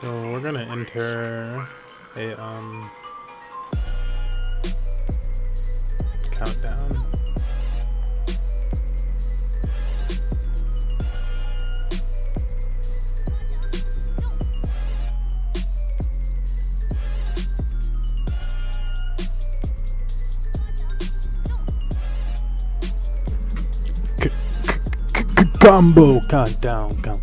So we're gonna enter a countdown. Combo countdown, countdown.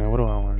What do I want?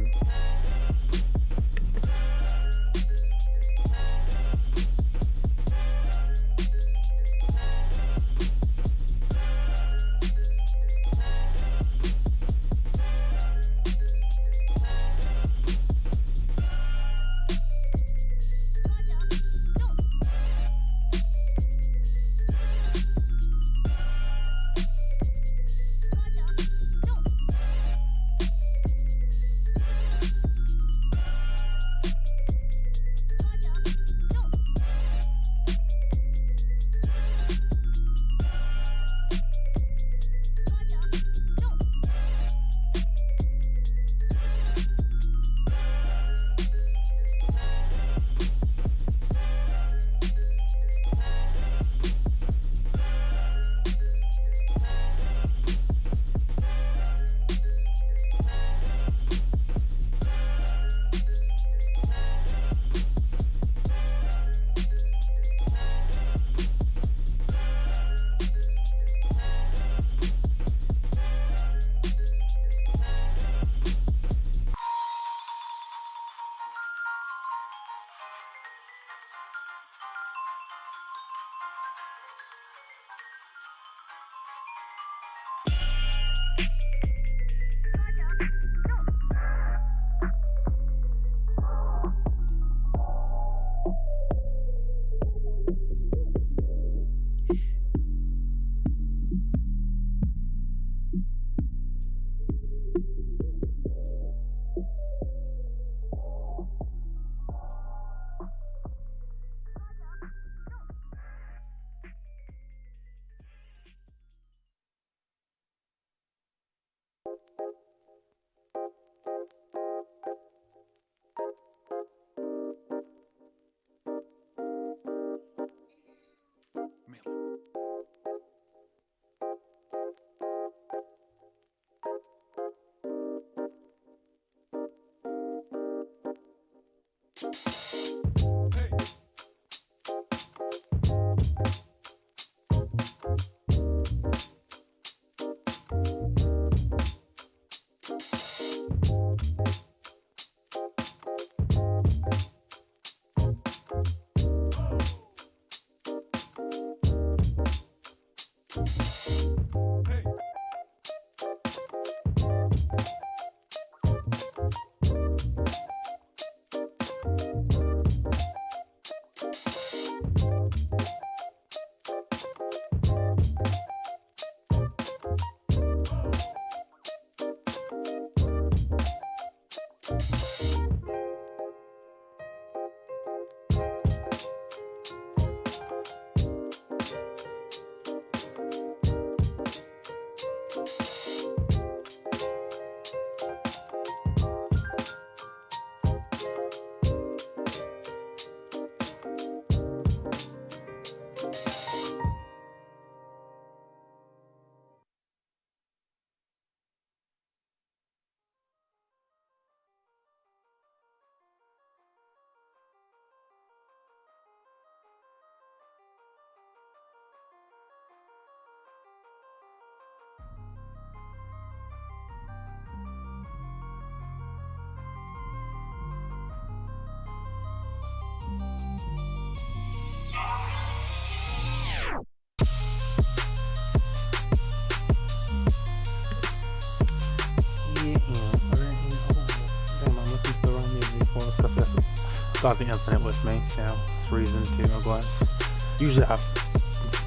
Thought the infinite with me, so it's reason to go glass. Usually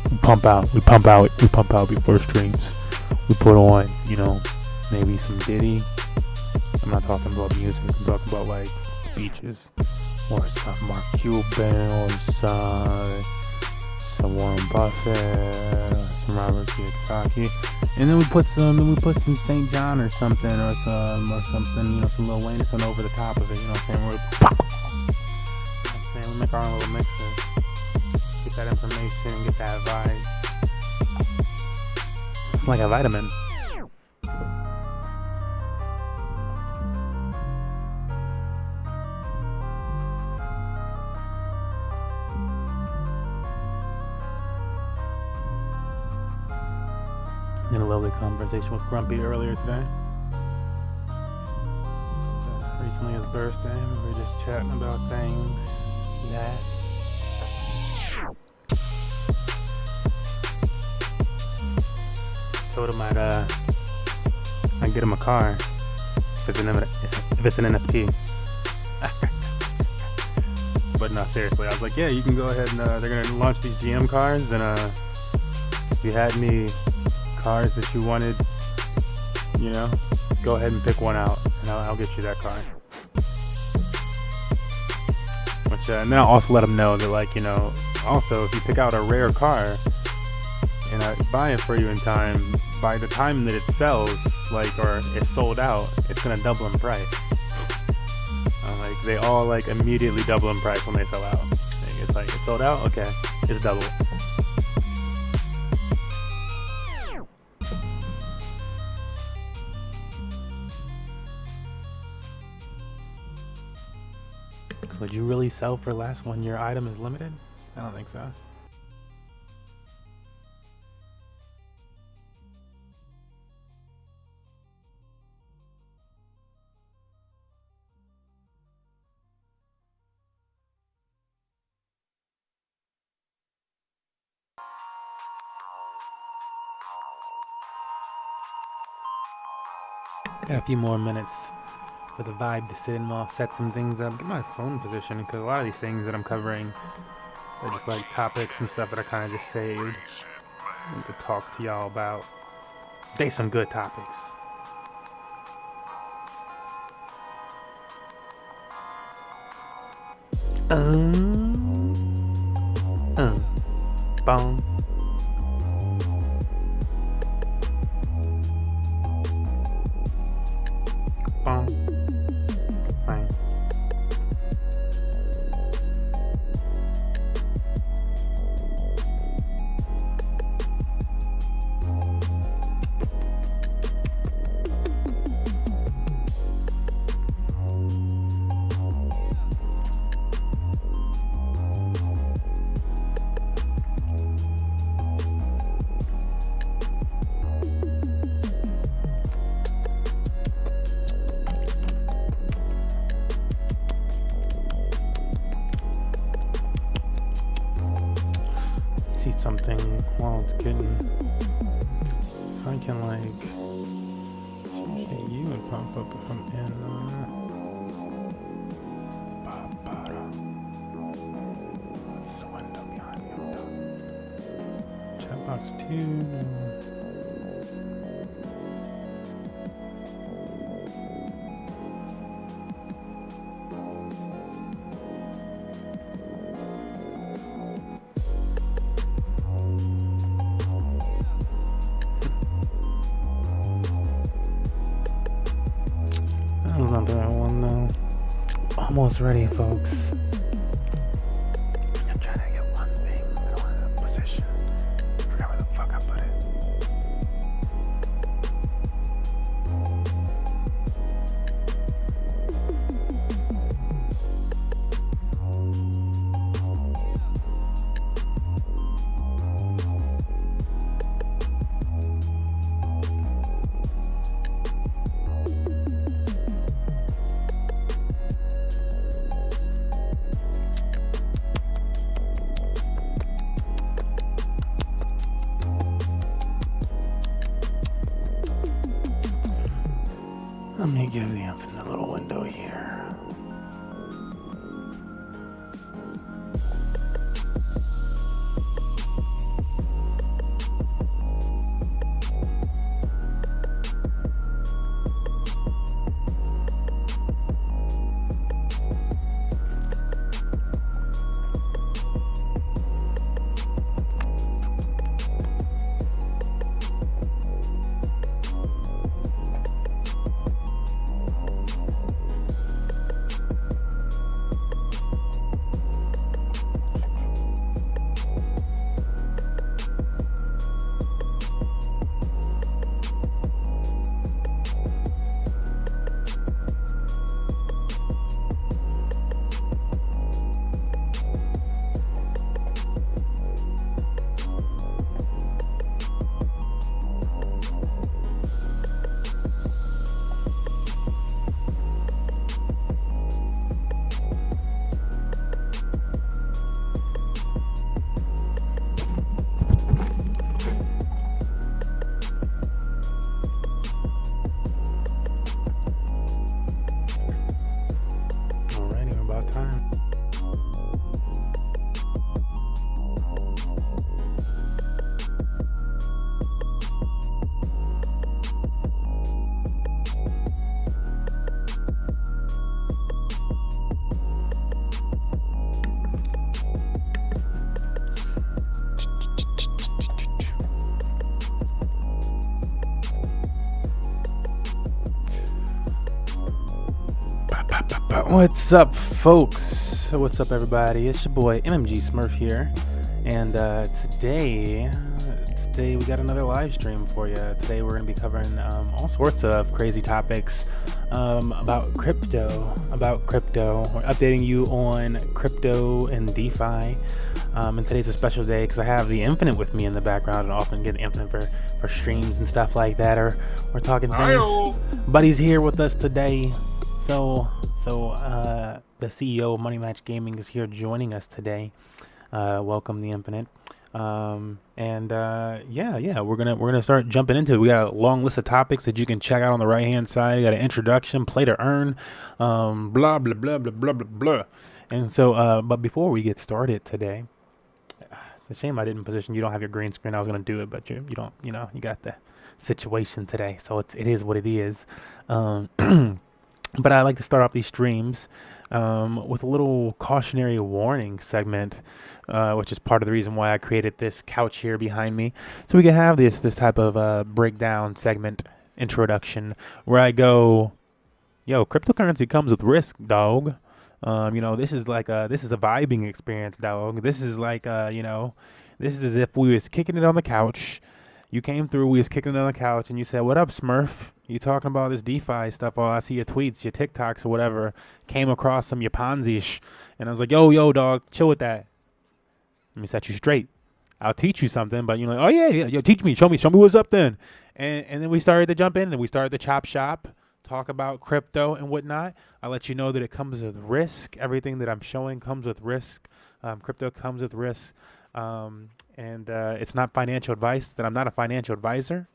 we pump out before streams. We put on, maybe some Diddy, I'm not talking about music. I'm talking about like speeches or some Mark Cuban or some Warren Buffett or some Robert Kiyosaki. And then we put some St. John or something or something, you know, some Lil Wayne or something over the top of it, you know what I'm saying? We make our own little mixes. Get that information, get that vibe. It's like a vitamin. In a lovely conversation with Grumpy earlier today. Recently his birthday. We were just chatting about things that told him I'd get him a car if it's an NFT. But no, seriously, I was like, yeah, you can go ahead and they're gonna launch these GM cars, and if you had any cars that you wanted, you know, go ahead and pick one out, and I'll get you that car. Which, and then I'll also let them know that, like, you know, also if you pick out a rare car and I buy it for you in time, by the time that it sells, like, or it's sold out, it's gonna double in price. Like, they all like immediately double in price when they sell out. It's like, it's sold out, okay, it's double. Would you really sell for less when your item is limited? I don't think so. Got a few more minutes for the vibe to sit in while I set some things up, get my phone position, because a lot of these things that I'm covering are just like topics and stuff that I kind of just saved to talk to y'all about. They some good topics. Boom. Something while it's getting, if I can like, you would pop up if I'm in what's the window behind me? Chat box 2. Not that one though. Almost ready, folks. I'm trying to get one thing. I don't want a position. I forgot where the fuck I put it. Let me give the infinite little window here. What's up, folks? What's up, everybody? It's your boy MMG Smurf here, and today we got another live stream for you. Today we're going to be covering all sorts of crazy topics about crypto. We're updating you on crypto and DeFi. And today's a special day because I have the Infinite with me in the background, and often get Infinite for streams and stuff like that. Or we're talking things. Buddy's here with us today. So the CEO of Money Match Gaming is here joining us today. Welcome, the Infinite. We're gonna start jumping into it. We got a long list of topics that you can check out on the right hand side. We got an introduction, play to earn, blah blah blah blah blah blah blah. And so, but before we get started today, it's a shame I didn't position. You don't have your green screen. I was gonna do it, but you don't. You got the situation today, so it is what it is. But I like to start off these streams with a little cautionary warning segment, which is part of the reason why I created this couch here behind me, so we can have this type of breakdown segment introduction where I go, yo, cryptocurrency comes with risk, dog. This is a vibing experience, dog. This is like this is as if we was kicking it on the couch. You came through, we was kicking it on the couch, and you said, "What up, Smurf? You talking about this DeFi stuff? Oh, I see your tweets, your TikToks, or whatever. Came across some your Ponzi-ish." And I was like, yo, dog, chill with that. Let me set you straight. I'll teach you something, but you're like, oh yeah, yo, teach me, show me what's up then. And then we started to jump in, and we started to chop shop, talk about crypto and whatnot. I let you know that it comes with risk. Everything that I'm showing comes with risk. Crypto comes with risk. And it's not financial advice, that I'm not a financial advisor,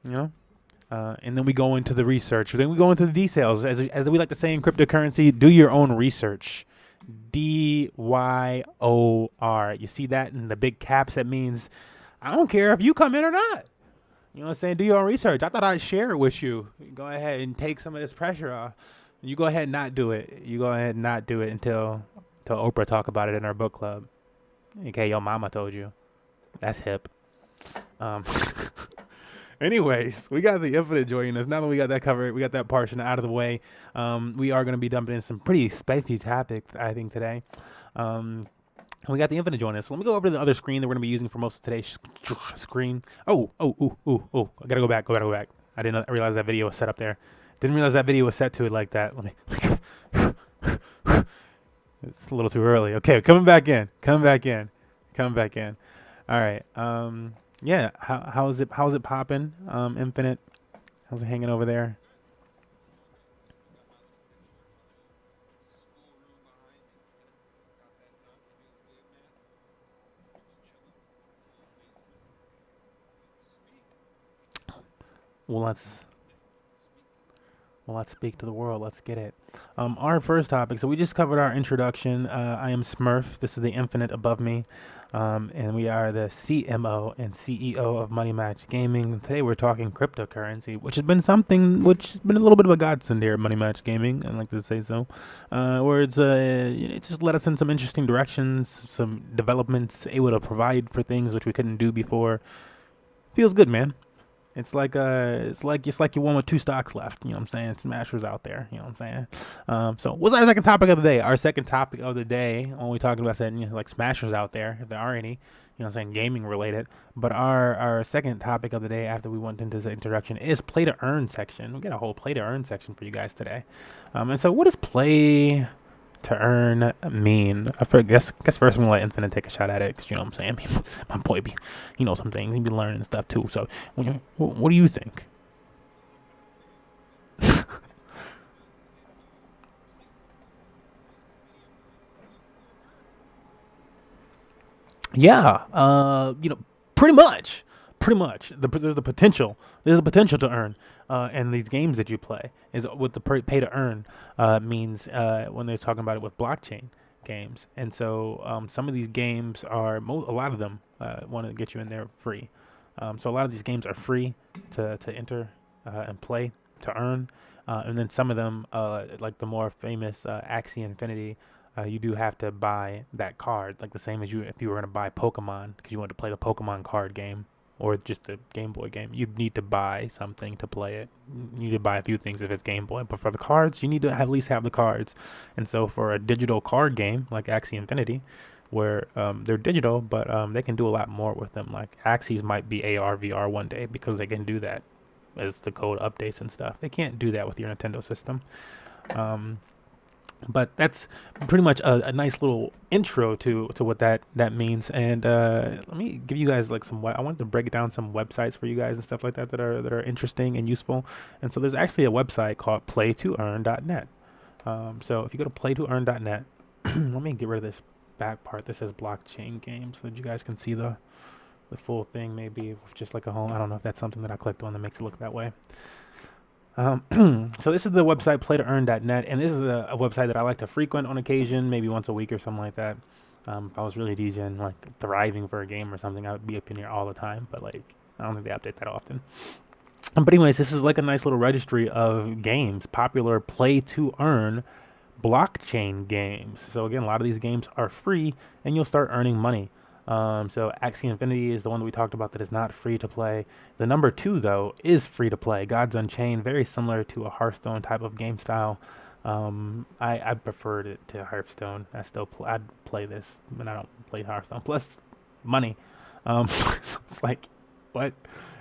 and then we go into the research. Then we go into the details. As we like to say in cryptocurrency, do your own research. DYOR. You see that in the big caps? That means I don't care if you come in or not. You know what I'm saying? Do your own research. I thought I'd share it with you. Go ahead and take some of this pressure off. You go ahead and not do it. You go ahead and not do it until Oprah talk about it in her book club. Okay, your mama told you. That's hip. Anyways, we got the Infinite joining us. Now that we got that covered, we got that portion out of the way. We are going to be dumping in some pretty spicy topics, I think, today. We got the Infinite joining us. So let me go over to the other screen that we're going to be using for most of today's screen. Oh. I got to go back. I didn't realize that video was set up there. Didn't realize that video was set to it like that. Let me... It's a little too early. Okay, coming back in. All right. How's it popping? Infinite. How's it hanging over there? Well, let's speak to the world. Let's get it. Our first topic. So we just covered our introduction. I am Smurf. This is the Infinite above me. And we are the CMO and CEO of Money Match Gaming. And today we're talking cryptocurrency, which has been a little bit of a godsend here at Money Match Gaming. I'd like to say so. Where it's just led us in some interesting directions, some developments, able to provide for things which we couldn't do before. Feels good, man. It's like you won with two stocks left. You know what I'm saying? Smashers out there. You know what I'm saying? So what's our second topic of the day? Our second topic of the day, when we talking about saying, like smashers out there, if there are any, you know what I'm saying, gaming related. But our second topic of the day after we went into this introduction is play to earn section. We got a whole play to earn section for you guys today. And so what does play to earn mean? I guess first I'm gonna let Infinite take a shot at it, because you know what I'm saying, my boy some things, he be learning stuff too. So what do you think? Pretty much. There's the potential. There's a potential to earn, and these games that you play is what the pay to earn means when they're talking about it with blockchain games. And so some of these games are a lot of them want to get you in there free. So a lot of these games are free to enter and play to earn, and then some of them, like the more famous Axie Infinity, you do have to buy that card, like the same as if you were going to buy Pokemon, because you want to play the Pokemon card game. or just a Game Boy game. You need to buy something to play it. You need to buy a few things if it's Game Boy. But for the cards, you need to at least have the cards. And so for a digital card game like Axie Infinity, where they're digital, but they can do a lot more with them. Like Axies might be AR, VR one day because they can do that as the code updates and stuff. They can't do that with your Nintendo system. But that's pretty much a nice little intro to what that means. And let me give you guys like I wanted to break down some websites for you guys and stuff like that that are interesting and useful. And so there's actually a website called playtoearn.net. So if you go to playtoearn.net, let me get rid of this back part. This says blockchain games so that you guys can see the full thing, maybe with just like a home. I don't know if that's something that I clicked on that makes it look that way. So this is the website playtoearn.net, and this is a website that I like to frequent on occasion, maybe once a week or something like that. If I was really DJing, like thriving for a game or something, I would be up in here all the time, but like I don't think they update that often. But anyways, this is like a nice little registry of games, popular play to earn blockchain games. So again, a lot of these games are free and you'll start earning money. So Axie Infinity is the one that we talked about that is not free to play. The number 2 though is free to play. Gods Unchained, very similar to a Hearthstone type of game style. I preferred it to Hearthstone. I'd play this, and I don't play Hearthstone. Plus money. So it's like, what?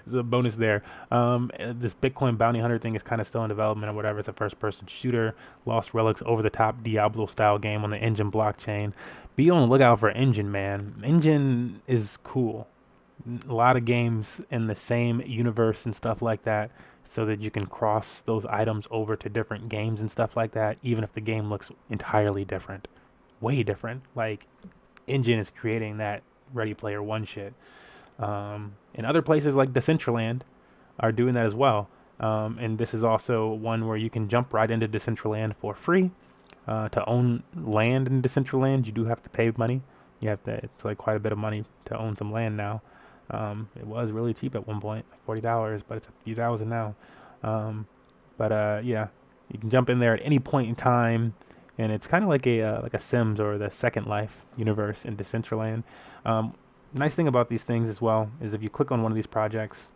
There's a bonus there. This Bitcoin bounty hunter thing is kind of still in development or whatever. It's a first-person shooter, Lost Relics, over-the-top Diablo-style game on the Engine blockchain. Be on the lookout for Engine, man. Engine is cool. A lot of games in the same universe and stuff like that, so that you can cross those items over to different games and stuff like that, even if the game looks entirely different. Way different. Like, Engine is creating that Ready Player One shit. And other places like Decentraland are doing that as well. And this is also one where you can jump right into Decentraland for free. To own land in Decentraland, you do have to pay money. It's like quite a bit of money to own some land now. It was really cheap at one point, like $40, but it's a few thousand now. Yeah, you can jump in there at any point in time, and it's kind of like a Sims or the Second Life universe in Decentraland. Nice thing about these things as well is if you click on one of these projects,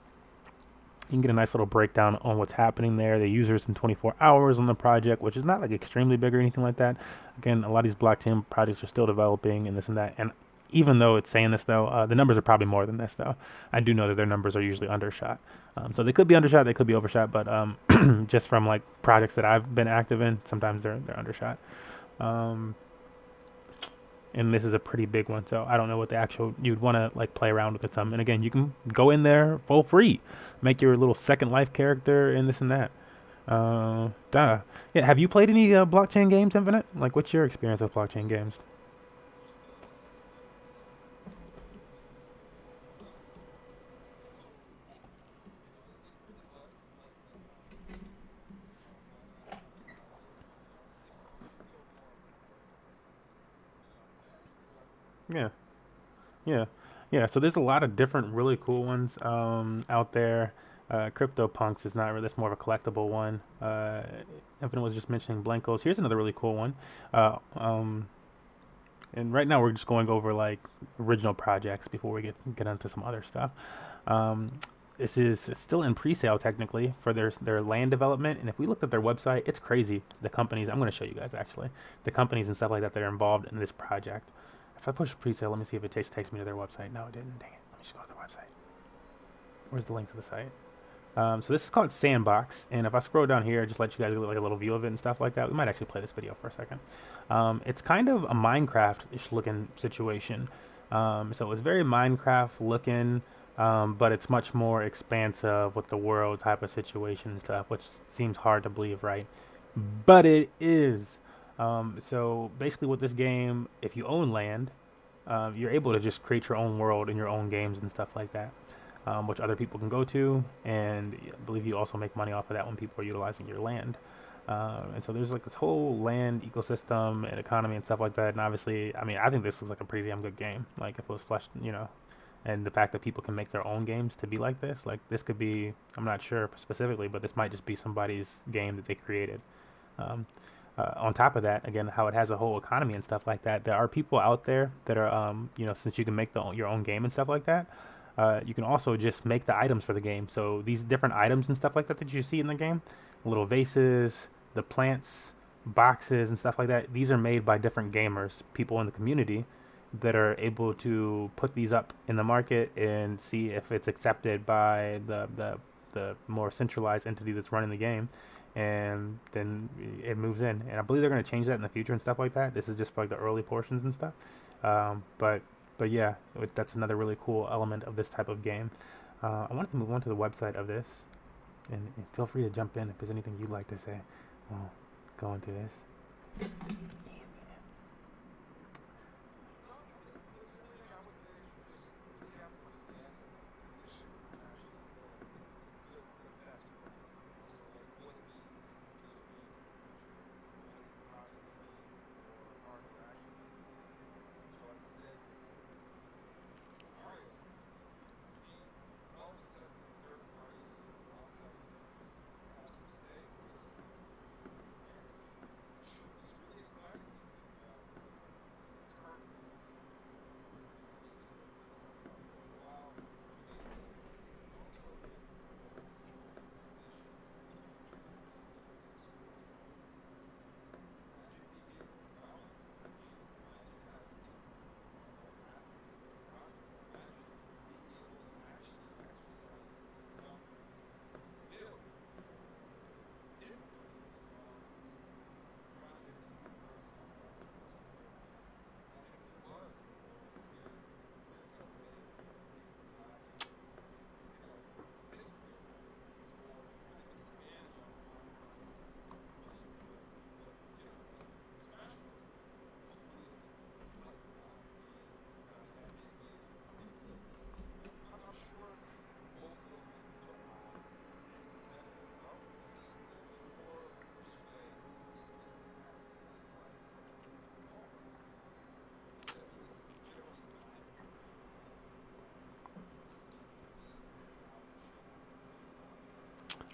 you can get a nice little breakdown on what's happening there. The users in 24 hours on the project, which is not like extremely big or anything like that. Again, a lot of these blockchain projects are still developing and this and that. And even though it's saying this though, the numbers are probably more than this though. I do know that their numbers are usually undershot. So they could be undershot, they could be overshot, but just from like projects that I've been active in, sometimes they're undershot. And this is a pretty big one, so I don't know what you'd want to like play around with it some. And again, you can go in there for free, make your little Second Life character and this and that. Yeah, have you played any blockchain games, Infinite? Like, what's your experience with blockchain games? Yeah, yeah, yeah. So there's a lot of different really cool ones out there. CryptoPunks is not really, that's more of a collectible one. Infinite was just mentioning Blankos. Here's another really cool one. And right now we're just going over like original projects before we get into some other stuff. This is still in pre-sale technically for their land development, and if we looked at their website, it's crazy. The companies, I'm going to show you guys actually, the companies and stuff like that that are involved in this project. If I push pre-sale, let me see if it takes me to their website. No, it didn't. Dang it. Let me just go to their website. Where's the link to the site? So this is called Sandbox, and if I scroll down here, just let you guys get like a little view of it and stuff like that. We might actually play this video for a second. It's kind of a Minecraft-ish looking situation. So it's very Minecraft looking, but it's much more expansive with the world type of situation and stuff, which seems hard to believe, right? But it is. So basically with this game, if you own land, you're able to just create your own world and your own games and stuff like that, which other people can go to. And I believe you also make money off of that when people are utilizing your land. And so there's like this whole land ecosystem and economy and stuff like that. And obviously, I mean, I think this looks like a pretty damn good game. Like if it was fleshed, and the fact that people can make their own games to be like this could be, I'm not sure specifically, but this might just be somebody's game that they created. On top of that, again, how it has a whole economy and stuff like that, there are people out there that are, since you can make your own game and stuff like that, you can also just make the items for the game. So these different items and stuff like that that you see in the game, little vases, the plants, boxes, and stuff like that, these are made by different gamers, people in the community that are able to put these up in the market and see if it's accepted by the more centralized entity that's running the game, and then it moves in. And I believe they're going to change that in the future and stuff like that. This is just for like the early portions and stuff. But yeah, that's another really cool element of this type of game. I wanted to move on to the website of this, and feel free to jump in if there's anything you'd like to say. We'll go into this.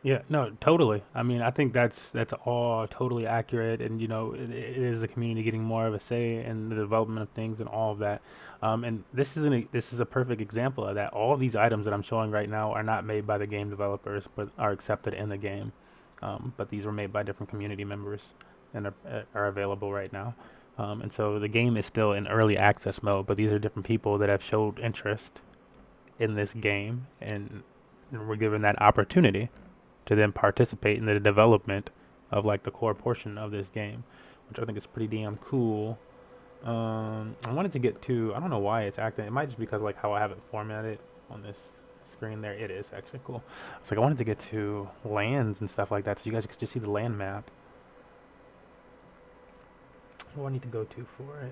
Yeah, no, totally. I mean, I think that's all totally accurate, and it is the community getting more of a say in the development of things and all of that. And this is a perfect example of that. All of these items that I'm showing right now are not made by the game developers, but are accepted in the game. But these were made by different community members and are available right now. And so the game is still in early access mode, but these are different people that have showed interest in this game, and we're given that opportunity to then participate in the development of like the core portion of this game, which I think is pretty damn cool. I wanted to get to, I don't know why it's acting. It might just because like how I have it formatted on this screen there. It is actually cool. It's like I wanted to get to lands and stuff like that, so you guys could just see the land map. What do I need to go to for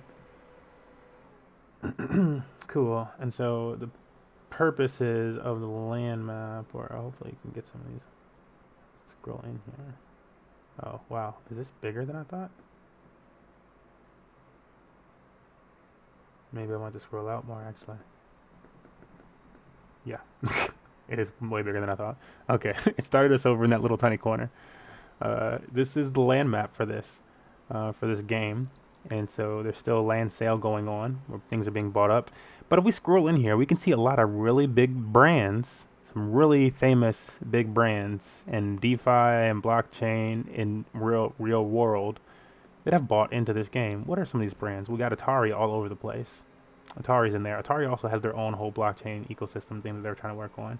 it? Cool. And so the purposes of the land map, or hopefully you can get some of these. Scroll in here. Oh, wow. Is this bigger than I thought? Maybe I want to scroll out more, actually. Yeah. It is way bigger than I thought. Okay. It started us over in that little tiny corner. This is the land map for this game. And so there's still a land sale going on where things are being bought up. But if we scroll in here, we can see a lot of really big brands, some really famous big brands in DeFi and blockchain in real world that have bought into this game. What are some of these brands? We got Atari all over the place. Atari's in there. Atari also has their own whole blockchain ecosystem thing that they're trying to work on.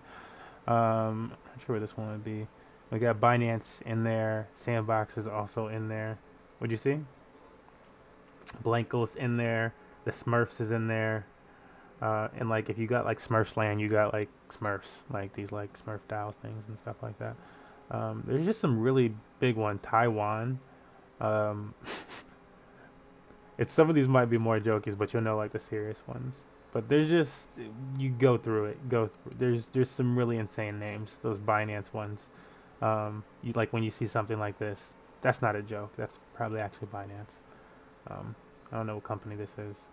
I'm not sure where this one would be. We got Binance in there. Sandbox is also in there. What'd you see? Blanco's in there. The Smurfs is in there. And like if you got like Smurfs land, you got like Smurfs, like these like Smurf Dials things and stuff like that. There's just some really big one. Taiwan. It's some of these might be more jokies, but you'll know like the serious ones. But there's just, you go through it. There's some really insane names. Those Binance ones. You like when you see something like this. That's not a joke. That's probably actually Binance. I don't know what company this is.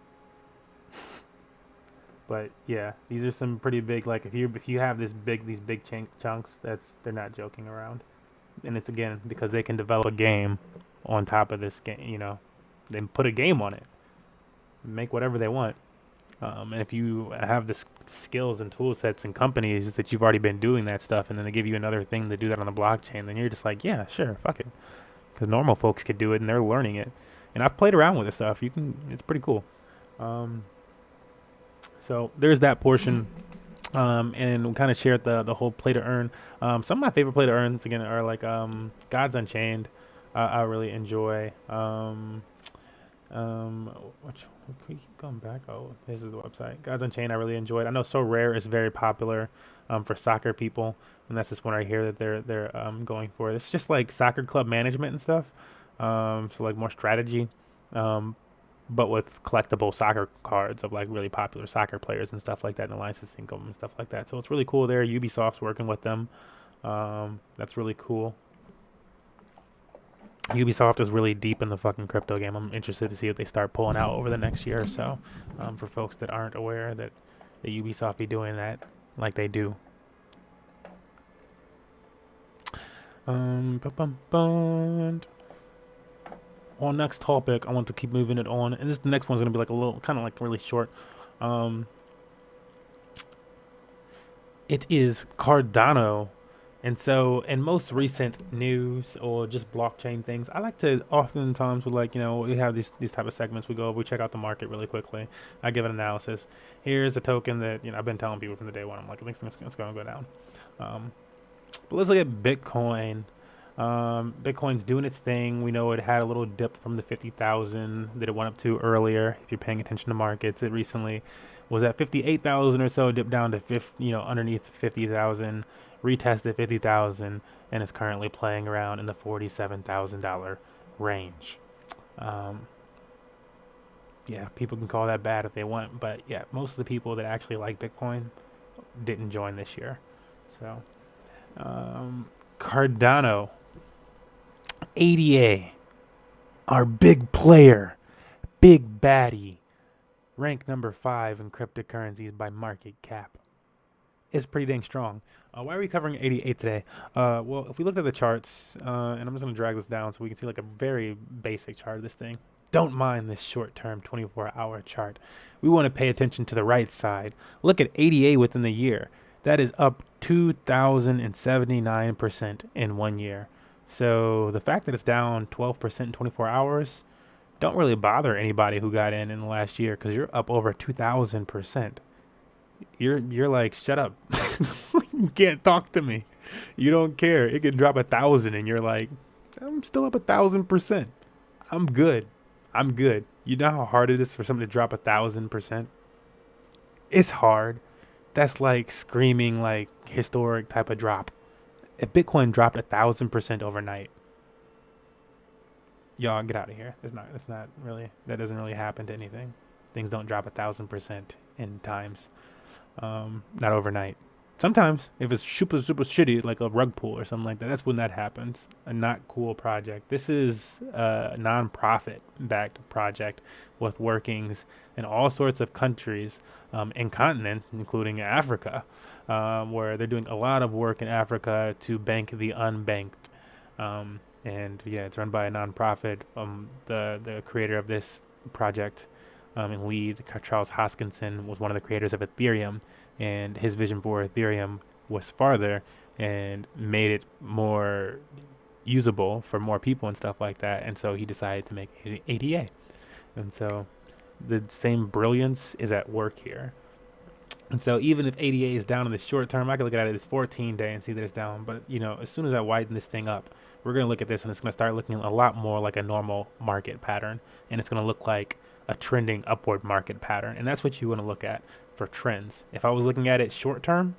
But yeah, these are some pretty big. Like if you have these big chunks, they're not joking around. And it's again because they can develop a game on top of this game. They put a game on it, make whatever they want. And if you have the skills and tool sets and companies that you've already been doing that stuff, and then they give you another thing to do that on the blockchain, then you're just like, yeah, sure, fuck it. Because normal folks could do it and they're learning it. And I've played around with this stuff. It's pretty cool. So there's that portion. And we kind of shared the whole play to earn. Some of my favorite play to earns again are like Gods Unchained. I really enjoy. Which we keep going back. Oh, this is the website. Gods Unchained. I really enjoyed. I know So Rare is very popular for soccer people, and that's this one right here that they're going for. It's just like soccer club management and stuff. So like more strategy. But with collectible soccer cards of like really popular soccer players and stuff like that, and the licensing income and stuff like that. So it's really cool there. Ubisoft's working with them. That's really cool. Ubisoft is really deep in the fucking crypto game. I'm interested to see what they start pulling out over the next year or so. For folks that aren't aware that the Ubisoft be doing that like they do. On next topic, I want to keep moving it on, and the next one's gonna be like a little, kind of like really short. It is Cardano, and so in most recent news or just blockchain things, I like to oftentimes with like we have these type of segments. We go over, we check out the market really quickly. I give an analysis. Here's a token that I've been telling people from the day one. I'm like, I think it's gonna go down. But let's look at Bitcoin. Bitcoin's doing its thing. We know it had a little dip from the 50,000 that it went up to earlier. If you're paying attention to markets, it recently was at 58,000 or so, dipped down to underneath 50,000, retested 50,000, and is currently playing around in the $47,000 range. Yeah, people can call that bad if they want, but yeah, most of the people that actually like Bitcoin didn't join this year. So, Cardano. ADA, our big player, big baddie, ranked number 5 in cryptocurrencies by market cap. It's pretty dang strong. Why are we covering 88 today? Well, if we look at the charts, and I'm just going to drag this down so we can see like a very basic chart of this thing. Don't mind this short-term 24-hour chart. We want to pay attention to the right side. Look at ADA within the year. That is up 2,079% in 1 year. So the fact that it's down 12% in 24 hours don't really bother anybody who got in the last year, because you're up over 2,000%. You're like, shut up. You can't talk to me. You don't care. It can drop 1,000 and you're like, I'm still up 1,000%. I'm good. You know how hard it is for something to drop 1,000%? It's hard. That's like screaming like historic type of drop. If Bitcoin dropped 1,000% overnight, y'all get out of here. It's not really, that doesn't really happen to anything. Things don't drop 1,000% in times. Not overnight. Sometimes if it's super shitty, like a rug pull or something like that, that's when that happens. A not cool project. This is a non-profit backed project with workings in all sorts of countries and continents, including Africa, where they're doing a lot of work in Africa to bank the unbanked. And yeah, it's run by a non-profit. The creator of this project and lead, Charles Hoskinson, was one of the creators of Ethereum, and his vision for Ethereum was farther and made it more usable for more people and stuff like that. And so he decided to make ADA. And so the same brilliance is at work here. And so even if ADA is down in the short term, I can look at it as 14-day and see that it's down. But, as soon as I widen this thing up, we're going to look at this and it's going to start looking a lot more like a normal market pattern. And it's going to look like a trending upward market pattern. And that's what you want to look at for trends. If I was looking at it short term,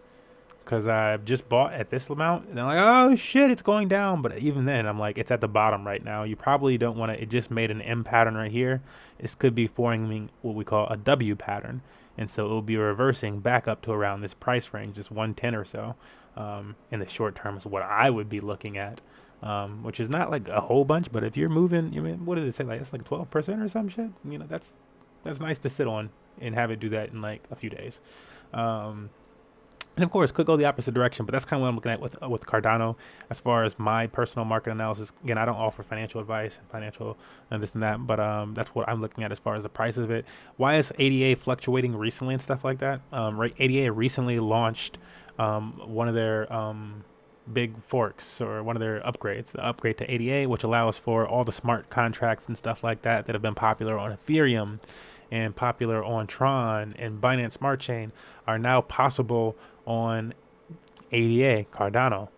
because I've just bought at this amount, and I'm like, oh shit, it's going down. But even then, I'm like, it's at the bottom right now. You probably don't want to, it just made an M pattern right here. This could be forming what we call a W pattern. And so it will be reversing back up to around this price range, just 110 or so. In the short term is what I would be looking at, which is not like a whole bunch. But if you're moving, what did it say? Like it's like 12% or some shit. That's nice to sit on and have it do that in like a few days. And And of course, could go the opposite direction, but that's kind of what I'm looking at with Cardano. As far as my personal market analysis, again, I don't offer financial advice and financial and this and that, but that's what I'm looking at as far as the price of it. Why is ADA fluctuating recently and stuff like that? Right, ADA recently launched one of their big forks, or one of their upgrades, the upgrade to ADA, which allows for all the smart contracts and stuff like that that have been popular on Ethereum and popular on Tron and Binance Smart Chain are now possible on ADA, Cardano.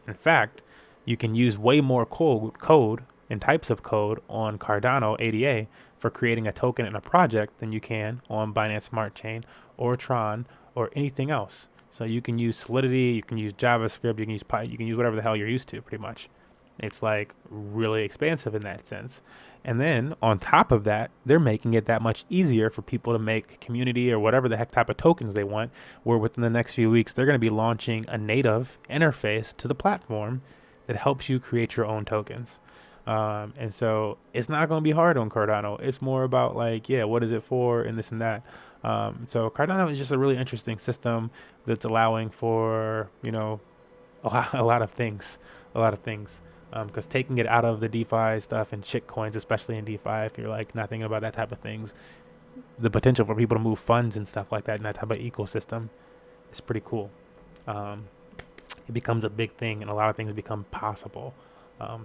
In fact, you can use way more code and types of code on Cardano ADA for creating a token in a project than you can on Binance Smart Chain or Tron or anything else. So you can use Solidity, you can use JavaScript, you can use Python, you can use whatever the hell you're used to, pretty much. It's like really expansive in that sense. And then on top of that, they're making it that much easier for people to make community or whatever the heck type of tokens they want, where within the next few weeks, they're going to be launching a native interface to the platform that helps you create your own tokens. And so it's not going to be hard on Cardano. It's more about like, yeah, what is it for and this and that. So Cardano is just a really interesting system that's allowing for, you know, a lot of things. Because taking it out of the DeFi stuff and shit coins, especially in DeFi, if you're like not thinking about that type of things, the potential for people to move funds and stuff like that in that type of ecosystem is pretty cool. It becomes a big thing, and a lot of things become possible.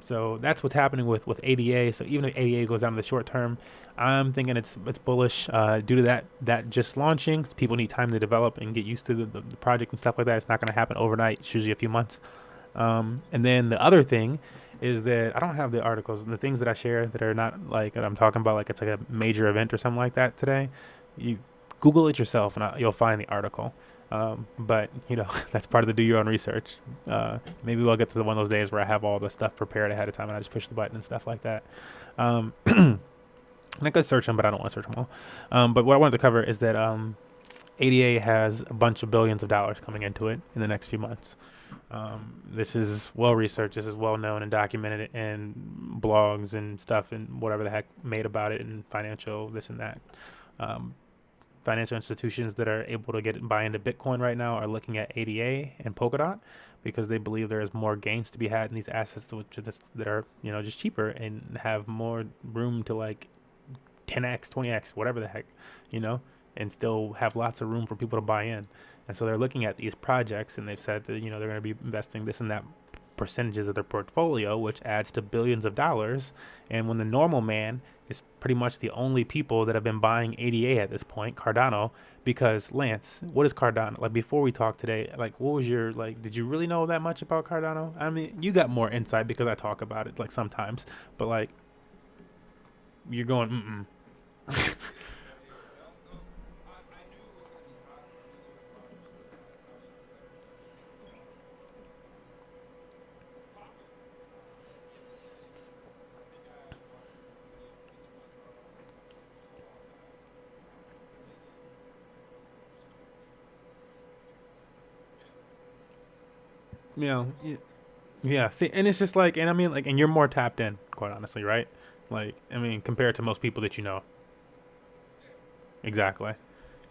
So that's what's happening with ADA. So even if ADA goes down in the short term, I'm thinking it's bullish due to that just launching. People need time to develop and get used to the project and stuff like that. It's not going to happen overnight. It's usually a few months. And then the other thing is that I don't have the articles and the things that I share that are not like that I'm talking about, like it's like a major event or something like that today. You Google it yourself and you'll find the article. But you know, that's part of the do your own research. Maybe we'll get to one of those days where I have all the stuff prepared ahead of time and I just push the button and stuff like that. And I could search them, but I don't want to search them all. But what I wanted to cover is that ADA has a bunch of billions of dollars coming into it in the next few months. This is well researched. This is well known and documented in blogs and stuff and whatever the heck made about it and financial this and that. Financial institutions that are able to buy into Bitcoin right now are looking at ADA and Polkadot because they believe there is more gains to be had in these assets that are, you know, just cheaper and have more room to like 10x, 20x, whatever the heck, you know, and still have lots of room for people to buy in. And so they're looking at these projects and they've said that, you know, they're going to be investing this and that percentages of their portfolio, which adds to billions of dollars. And when the normal man is pretty much the only people that have been buying ADA at this point, Cardano, because Lance, what is Cardano? Like before we talked today, like what was your, like, did you really know that much about Cardano? I mean, you got more insight because I talk about it like sometimes, but like you're going, you know, yeah. See, and it's just like, and I mean, like, and you're more tapped in, quite honestly, right? Like, I mean, compared to most people that you know. Exactly.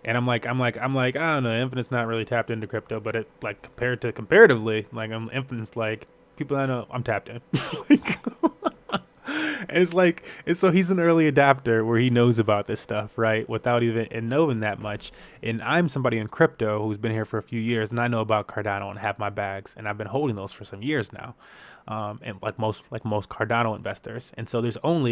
And I'm like, I don't know, Infinite's not really tapped into crypto, but it like comparatively, like Infinite's like people I know, I'm tapped in. Like, it's like, it's so he's an early adapter where he knows about this stuff, right? Without even and knowing that much. And I'm somebody in crypto who's been here for a few years, and I know about Cardano and have my bags, and I've been holding those for some years now. And like most Cardano investors. And so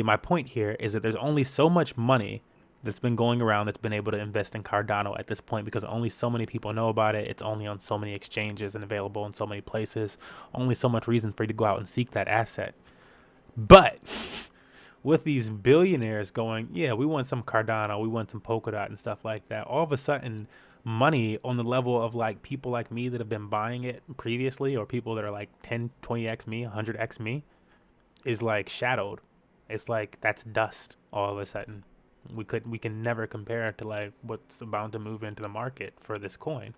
my point here is that there's only so much money that's been going around that's been able to invest in Cardano at this point because only so many people know about it. It's only on so many exchanges and available in so many places. Only so much reason for you to go out and seek that asset. But with these billionaires going, yeah, we want some Cardano, we want some Polkadot and stuff like that, all of a sudden money on the level of like people like me that have been buying it previously or people that are like 10, 20x me, 100x me is like shadowed. It's like that's dust all of a sudden. We can never compare to like what's about to move into the market for this coin.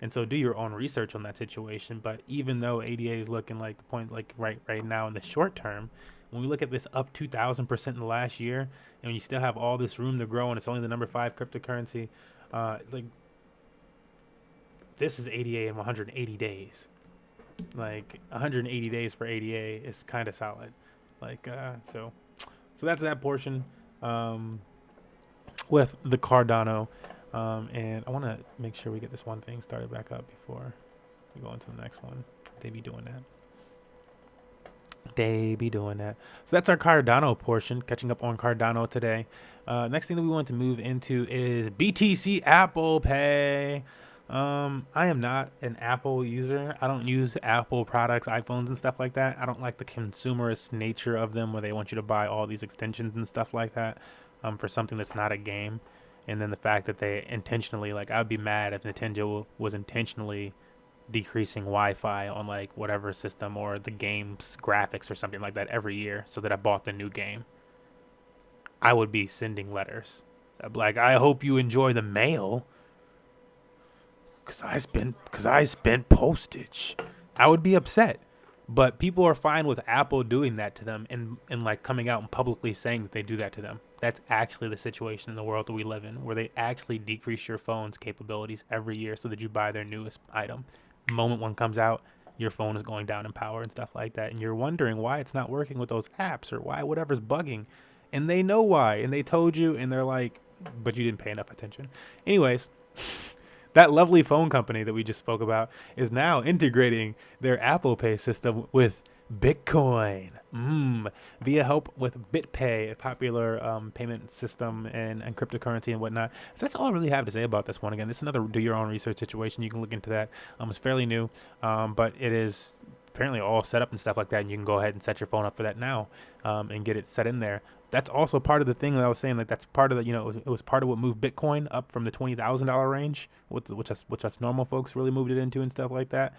And so do your own research on that situation. But even though ADA is looking like the point, like right now in the short term, when we look at this up 2,000% in the last year, and when you still have all this room to grow, and it's only the number 5 cryptocurrency, like this is ADA in 180 days. Like 180 days for ADA is kind of solid. Like so that's that portion with the Cardano. And I want to make sure we get this one thing started back up before we go into the next one. They be doing that. So that's our Cardano portion. Catching up on Cardano today. Next thing that we want to move into is BTC Apple Pay. I am not an Apple user. I don't use Apple products, iPhones and stuff like that. I don't like the consumerist nature of them where they want you to buy all these extensions and stuff like that for something that's not a game. And then the fact that they intentionally, like, I'd be mad if Nintendo was intentionally decreasing Wi-Fi on like whatever system or the game's graphics or something like that every year so that I bought the new game. I would be sending letters. Like, I hope you enjoy the mail. Cause I spent postage. I would be upset. But people are fine with Apple doing that to them and like coming out and publicly saying that they do that to them. That's actually the situation in the world that we live in, where they actually decrease your phone's capabilities every year so that you buy their newest item. The moment one comes out, your phone is going down in power and stuff like that. And you're wondering why it's not working with those apps or why whatever's bugging. And they know why. And they told you and they're like, but you didn't pay enough attention. Anyways, that lovely phone company that we just spoke about is now integrating their Apple Pay system with Bitcoin via help with BitPay, a popular payment system and cryptocurrency and whatnot. So that's all I really have to say about this one. Again, this is another do your own research situation. You can look into that. It's fairly new, but it is apparently all set up and stuff like that. And you can go ahead and set your phone up for that now and get it set in there. That's also part of the thing that I was saying. Like, that's part of the, it was part of what moved Bitcoin up from the $20,000 range, which us normal folks really moved it into and stuff like that.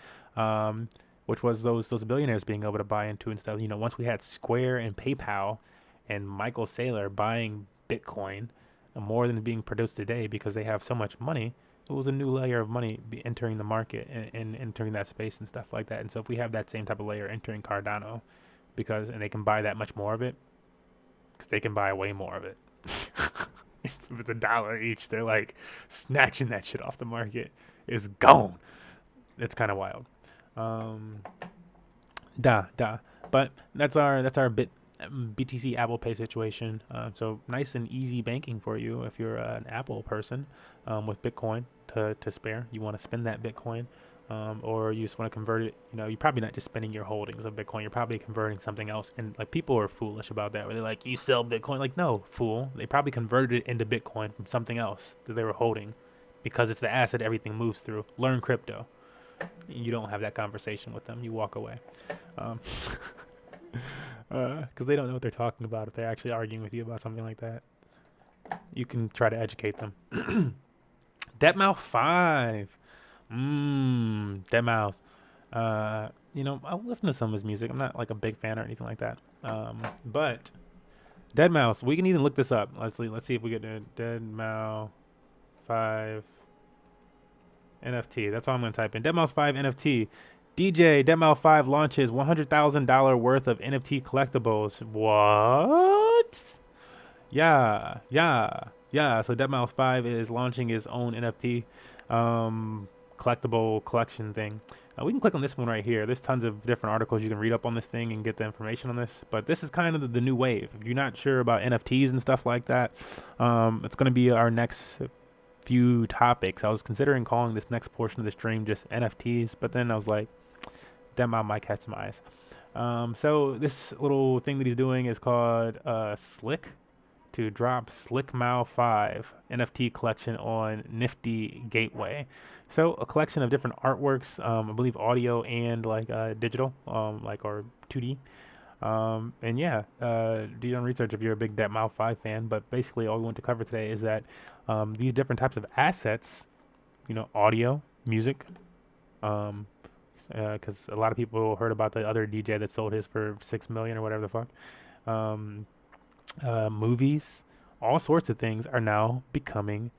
Which was those billionaires being able to buy into and stuff. Once we had Square and PayPal and Michael Saylor buying Bitcoin more than being produced today because they have so much money, it was a new layer of money entering the market and entering that space and stuff like that. And so if we have that same type of layer entering Cardano, and they can buy that much more of it, because they can buy way more of it. It's $1 each. They're like snatching that shit off the market. It's gone. It's kind of wild. But that's our BTC Apple Pay situation. So nice and easy banking for you if you're an Apple person with Bitcoin to spare. You want to spend that Bitcoin, or you just want to convert it. You're probably not just spending your holdings of Bitcoin. You're probably converting something else. And like, people are foolish about that. Where they're like, you sell Bitcoin. Like, no, fool. They probably converted it into Bitcoin from something else that they were holding, because it's the asset everything moves through. Learn crypto. You don't have that conversation with them. You walk away. Because they don't know what they're talking about if they're actually arguing with you about something like that. You can try to educate them. Deadmau 5. Deadmau. I'll listen to some of his music. I'm not like a big fan or anything like that. But Deadmau, we can even look this up. Let's see if we get to Deadmau 5 NFT. That's all I'm going to type in. Deadmau 5 NFT. DJ Deadmau 5 launches $100,000 worth of NFT collectibles. What? Yeah. So Deadmau 5 is launching his own NFT collectible collection thing. We can click on this one right here. There's tons of different articles you can read up on this thing and get the information on this. But this is kind of the new wave. If you're not sure about NFTs and stuff like that, it's going to be our next few topics. I was considering calling this next portion of the stream just NFTs, but then I was like, that might catch my eyes. So this little thing that he's doing is called Slick, to drop Slickmau 5 NFT collection on Nifty Gateway. So a collection of different artworks, I believe audio and like digital, or 2D. And yeah, do your own research if you're a big Deadmau 5 fan. But basically, all we want to cover today is that these different types of assets, audio, music, because a lot of people heard about the other DJ that sold his for $6 million or whatever the fuck. Movies, all sorts of things are now becoming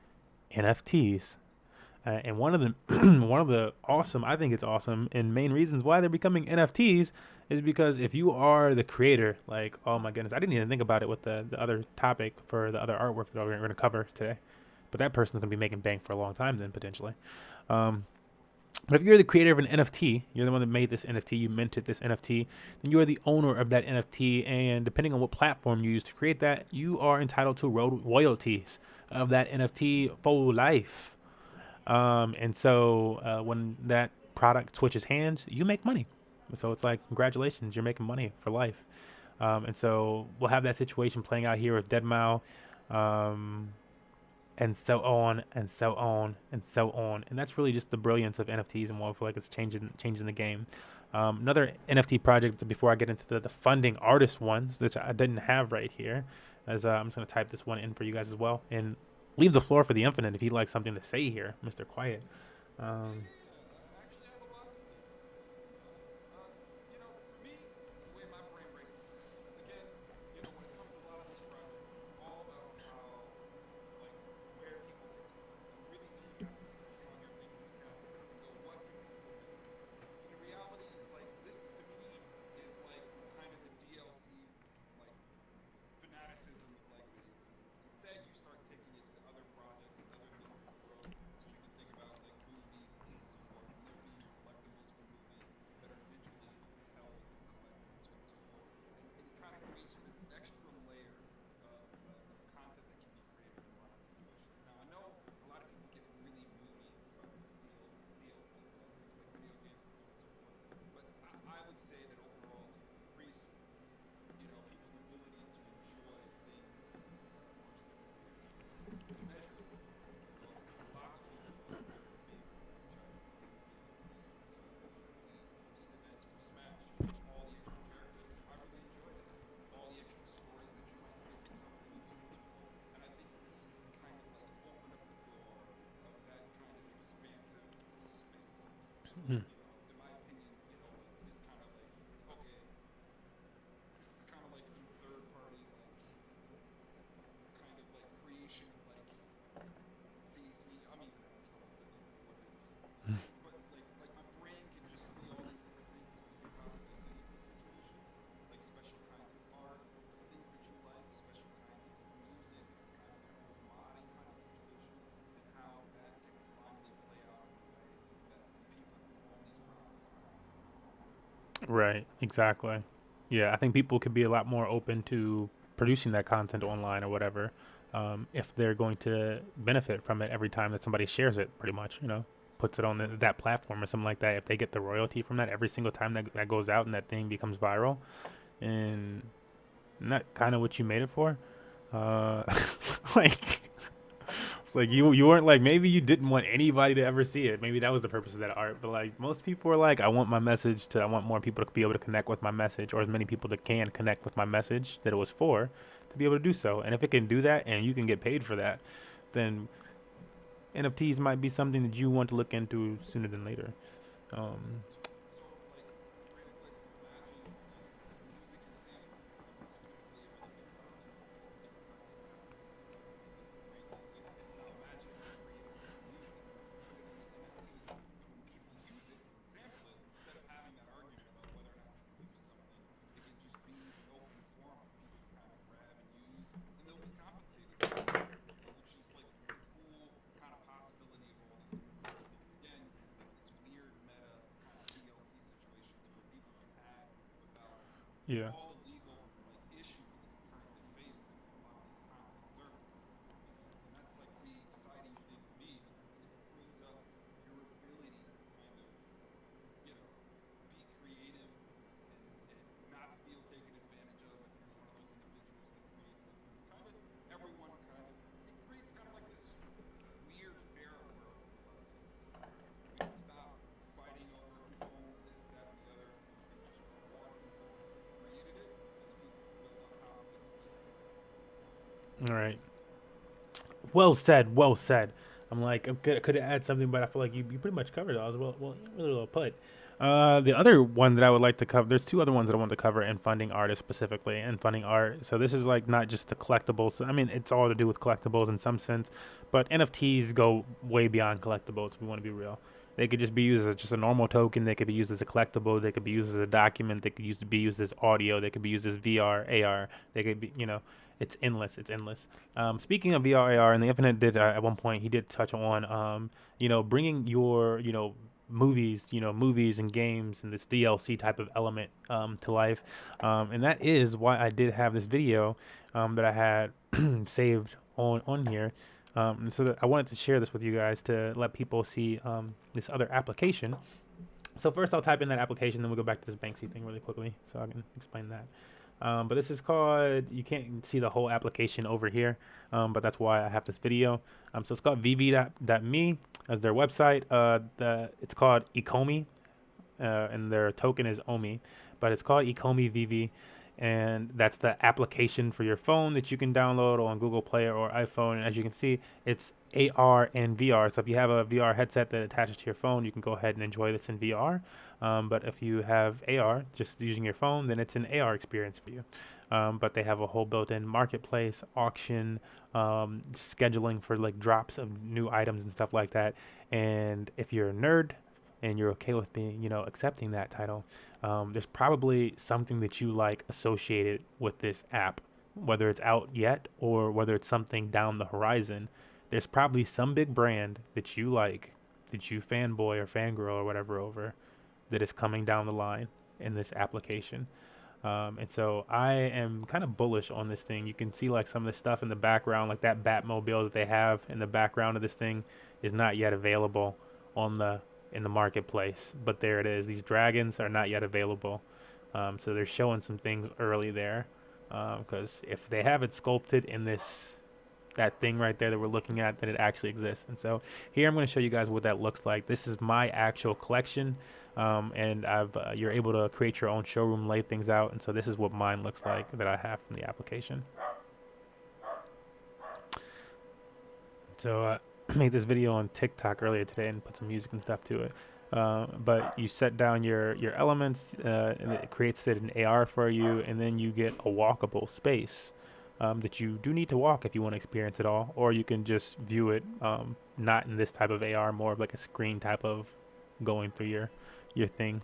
NFTs. And one of the awesome, I think it's awesome, and main reasons why they're becoming NFTs is because if you are the creator, like, oh my goodness, I didn't even think about it with the other topic for the other artwork that we're going to cover today. But that person's going to be making bank for a long time then, potentially. But if you're the creator of an NFT, you're the one that made this NFT, you minted this NFT, then you are the owner of that NFT. And depending on what platform you use to create that, you are entitled to royalties of that NFT for life. And so when that product switches hands, you make money. So it's like, congratulations, you're making money for life. And so we'll have that situation playing out here with deadmau. Um, and so on and so on and so on. And that's really just the brilliance of NFTs and why I feel like it's changing the game. Another NFT project before I get into the funding artist ones, which I didn't have right here, as I'm just going to type this one in for you guys as well and leave the floor for the infinite if he'd like something to say here, Mr. Quiet. Um, mm, right, exactly. Yeah, I think people could be a lot more open to producing that content online or whatever, if they're going to benefit from it every time that somebody shares it, pretty much, puts it on that platform or something like that. If they get the royalty from that every single time that goes out and that thing becomes viral, and isn't that kind of what you made it for? Uh, like, it's like you weren't like, maybe you didn't want anybody to ever see it. Maybe that was the purpose of that art. But like most people are like, I want more people to be able to connect with my message, or as many people that can connect with my message that it was for, to be able to do so. And if it can do that, and you can get paid for that, then NFTs might be something that you want to look into sooner than later. Um, yeah. All right. Well said. Well said. I'm like, I could add something, but I feel like you pretty much covered it. I was really well put. The other one that I would like to cover, there's two other ones that I want to cover in funding artists specifically and funding art. So this is like not just the collectibles. I mean, it's all to do with collectibles in some sense, but NFTs go way beyond collectibles. We want to be real. They could just be used as just a normal token. They could be used as a collectible. They could be used as a document. They could be used as audio. They could be used as VR, AR. They could be, it's endless. It's endless. Speaking of VRAR, and the Infinite did at one point, he did touch on, bringing your, movies, movies and games and this DLC type of element to life. And that is why I did have this video that I had saved on here. So that I wanted to share this with you guys to let people see this other application. So first I'll type in that application, then we'll go back to this Banksy thing really quickly so I can explain that. But this is called, you can't see the whole application over here, but that's why I have this video. So it's called vv.me as their website. It's called Ecomi, and their token is OMI, but it's called Ecomi VV. And that's the application for your phone that you can download on Google Play or iPhone. And as you can see, it's AR and VR. So if you have a VR headset that attaches to your phone, you can go ahead and enjoy this in VR. But if you have AR, just using your phone, then it's an AR experience for you. But they have a whole built-in marketplace, auction, scheduling for like drops of new items and stuff like that. And if you're a nerd and you're okay with being, accepting that title, there's probably something that you like associated with this app, whether it's out yet or whether it's something down the horizon. There's probably some big brand that you like, that you fanboy or fangirl or whatever over, that is coming down the line in this application. And so I am kind of bullish on this thing. You can see like some of the stuff in the background, like that Batmobile that they have in the background of this thing is not yet available in the marketplace, but there it is. These dragons are not yet available. So they're showing some things early there, because if they have it sculpted in that thing right there that we're looking at, then it actually exists. And so here I'm going to show you guys what that looks like. This is my actual collection, and you're able to create your own showroom, lay things out, and so this is what mine looks like that I have from the application. So made this video on TikTok earlier today and put some music and stuff to it. But you set down your elements, and it creates it in AR for you, and then you get a walkable space that you do need to walk if you want to experience it all, or you can just view it not in this type of AR, more of like a screen type of going through your thing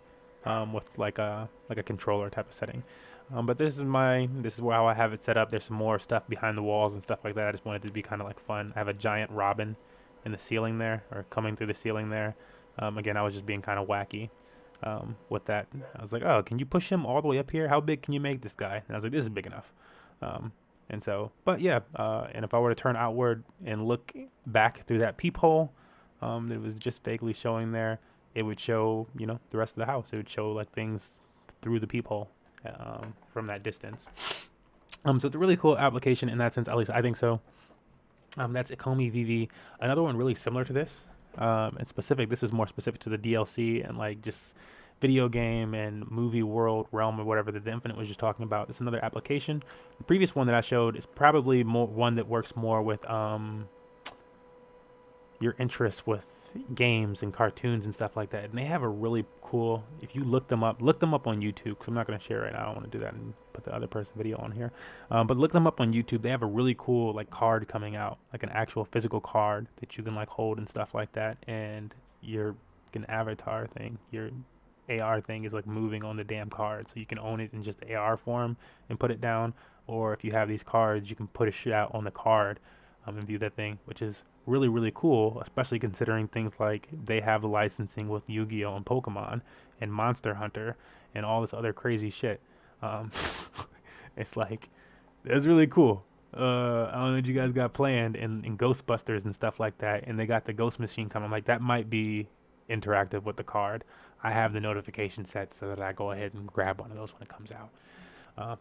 with like a controller type of setting. But this is how I have it set up. There's some more stuff behind the walls and stuff like that. I just wanted it to be kind of like fun. I have a giant robin in the ceiling there, or coming through the ceiling there. Again, I was just being kind of wacky with that. I was like, oh, can you push him all the way up here? How big can you make this guy? And I was like, this is big enough. And so, but yeah, and if I were to turn outward and look back through that peephole that was just vaguely showing there, it would show, the rest of the house. It would show like things through the peephole from that distance. So it's a really cool application in that sense, at least I think so. That's Ecomi VV. Another one really similar to this, and specific. This is more specific to the DLC and like just video game and movie world realm or whatever that the Infinite was just talking about. It's another application. The previous one that I showed is probably one that works more with your interests with games and cartoons and stuff like that. And they have a really cool, if you look them up on YouTube, because I'm not going to share it right now. I don't want to do that and put the other person's video on here. But look them up on YouTube. They have a really cool like card coming out, like an actual physical card that you can like hold and stuff like that. And your avatar thing, your AR thing is like moving on the damn card, so you can own it in just AR form and put it down, or if you have these cards, you can put a shit out on the card and view that thing, which is really, really cool, especially considering things like they have the licensing with Yu-Gi-Oh! And Pokemon and Monster Hunter and all this other crazy shit. It's like, that's really cool. I don't know what you guys got planned in Ghostbusters and stuff like that, and they got the ghost machine coming. Like, that might be interactive with the card. I have the notification set so that I go ahead and grab one of those when it comes out.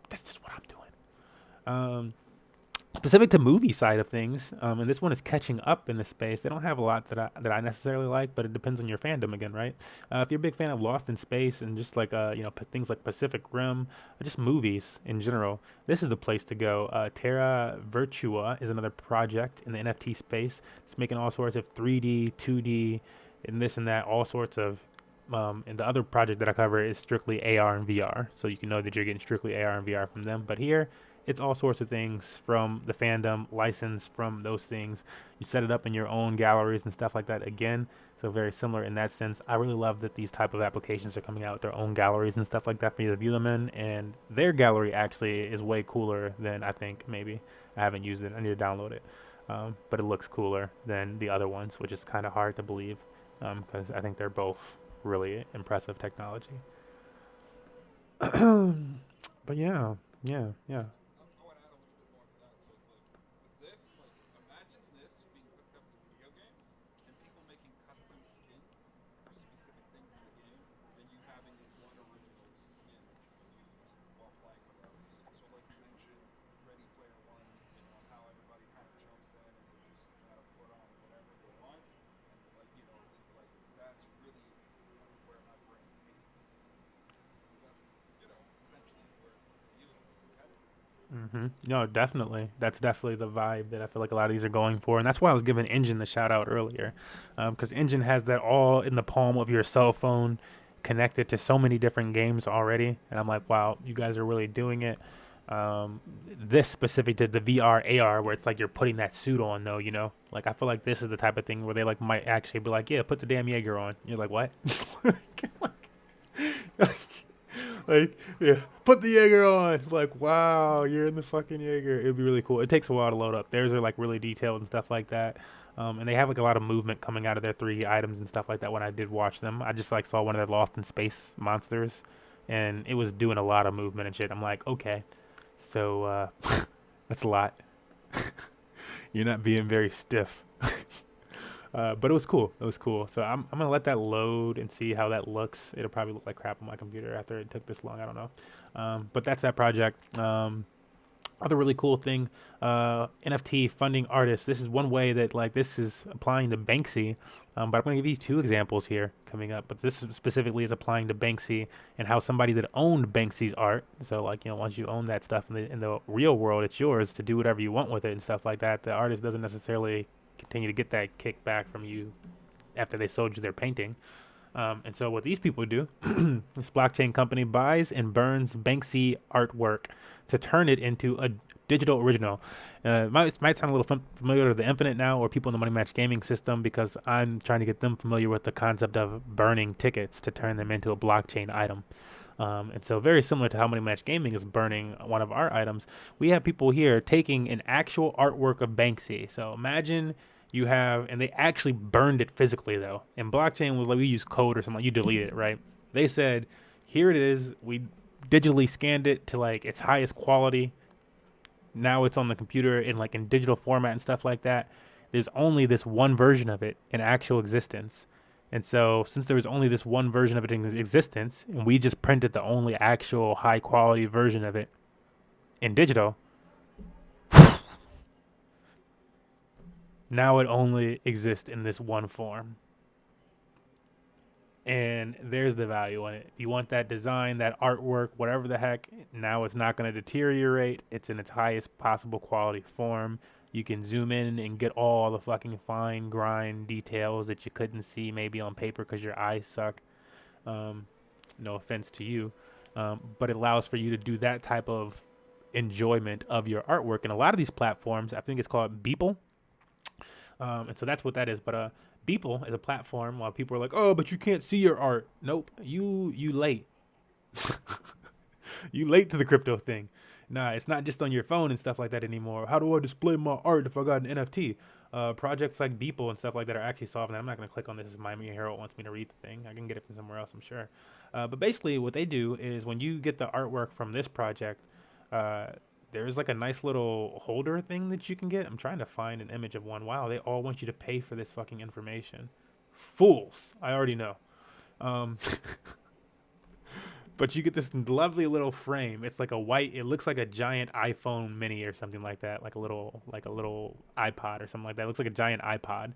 That's just what I'm doing. Specific to movie side of things, and this one is catching up in the space. They don't have a lot that I necessarily like, but it depends on your fandom again, right? If you're a big fan of Lost in Space and just like things like Pacific Rim, or just movies in general, this is the place to go. Terra Virtua is another project in the NFT space. It's making all sorts of 3D, 2D, and this and that, all sorts of. And the other project that I cover is strictly AR and VR, so you can know that you're getting strictly AR and VR from them. But here, it's all sorts of things from the fandom, license from those things. You set it up in your own galleries and stuff like that again, so very similar in that sense. I really love that these type of applications are coming out with their own galleries and stuff like that for you to view them in, and their gallery actually is way cooler than I think maybe. I haven't used it. I need to download it. But it looks cooler than the other ones, which is kind of hard to believe because I think they're both really impressive technology. But yeah, yeah, yeah. I want to add a little bit more to that. So it's like this, like imagine this being hooked up to video games and people making custom skins for specific things in the game, and you having one original skin that you can use while playing with others. So like you mentioned, Ready Player One, how everybody kind of jumps in and they just kind of put on whatever they want, and like like that's really where my brain takes these games because that's essentially where it feels like it's headed. No, definitely. That's definitely the vibe that I feel like a lot of these are going for, and that's why I was giving Engine the shout out earlier, because Engine has that all in the palm of your cell phone, connected to so many different games already, and I'm like, wow, you guys are really doing it. This specific to the VR AR, where it's like you're putting that suit on, though, like I feel like this is the type of thing where they like might actually be like, yeah, put the damn Jaeger on. You're like, what? Like, yeah, put the Jaeger on. Like, wow, you're in the fucking Jaeger. It'd be really cool. It takes a while to load up. Theirs are like really detailed and stuff like that. And they have like a lot of movement coming out of their 3D items and stuff like that. When I did watch them, I just like saw one of their Lost in Space monsters, and it was doing a lot of movement and shit. I'm like, okay, so that's a lot. You're not being very stiff. But it was cool. It was cool. So I'm gonna let that load and see how that looks. It'll probably look like crap on my computer after it took this long. I don't know. But that's that project. Other really cool thing, NFT funding artists. This is one way that like this is applying to Banksy. But I'm gonna give you two examples here coming up. But this specifically is applying to Banksy and how somebody that owned Banksy's art. So like once you own that stuff in the real world, it's yours to do whatever you want with it and stuff like that. The artist doesn't necessarily continue to get that kickback from you after they sold you their painting. And so what these people do, this blockchain company buys and burns Banksy artwork to turn it into a digital original. It might sound a little familiar to the Infinite now or people in the Money Match gaming system, because I'm trying to get them familiar with the concept of burning tickets to turn them into a blockchain item. And so very similar to how Money Match Gaming is burning one of our items, we have people here taking an actual artwork of Banksy. So imagine you have, and they actually burned it physically though. In blockchain, was like we use code or something, you delete it, right? They said, here it is. We digitally scanned it to like its highest quality. Now it's on the computer in digital format and stuff like that. There's only this one version of it in actual existence. And so since there was only this one version of it in existence, and we just printed the only actual high quality version of it in digital, now it only exists in this one form. And there's the value in it. If you want that design, that artwork, whatever the heck, now it's not going to deteriorate. It's in its highest possible quality form. You can zoom in and get all the fucking fine grind details that you couldn't see maybe on paper because your eyes suck. No offense to you. But it allows for you to do that type of enjoyment of your artwork. And a lot of these platforms, I think it's called Beeple. And so that's what that is. But Beeple is a platform while people are like, oh, but you can't see your art. Nope. You late. You late to the crypto thing. Nah, it's not just on your phone and stuff like that anymore. How do I display my art if I got an NFT? Projects like Beeple and stuff like that are actually solving that. I'm not going to click on this as Miami Herald wants me to read the thing. I can get it from somewhere else, I'm sure. But basically what they do is when you get the artwork from this project, there's like a nice little holder thing that you can get. I'm trying to find an image of one. Wow, they all want you to pay for this fucking information. Fools. I already know. But you get this lovely little frame. It's like a white, it looks like a giant iPhone mini or something like that. Like a little iPod or something like that. It looks like a giant iPod.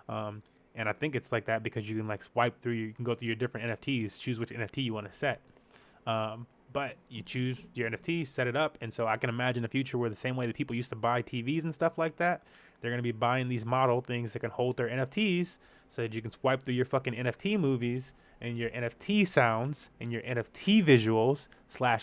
And I think it's like that because you can like swipe through, you can go through your different NFTs, choose which NFT you want to set. But you choose your NFT, set it up, and so I can imagine a future where the same way that people used to buy TVs and stuff like that, they're going to be buying these model things that can hold their NFTs so that you can swipe through your fucking NFT movies and your NFT sounds and your NFT visuals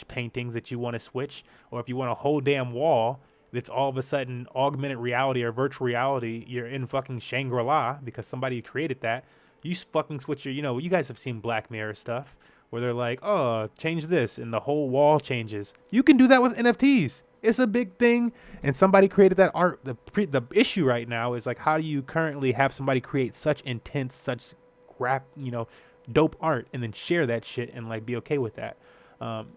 / paintings that you want to switch, or if you want a whole damn wall that's all of a sudden augmented reality or virtual reality, you're in fucking Shangri-La because somebody created that. You fucking switch your, you guys have seen Black Mirror stuff, where they're like, oh, change this, and the whole wall changes. You can do that with NFTs. It's a big thing, and somebody created that art. The issue right now is like, how do you currently have somebody create such intense, such dope art and then share that shit and like be okay with that. Um,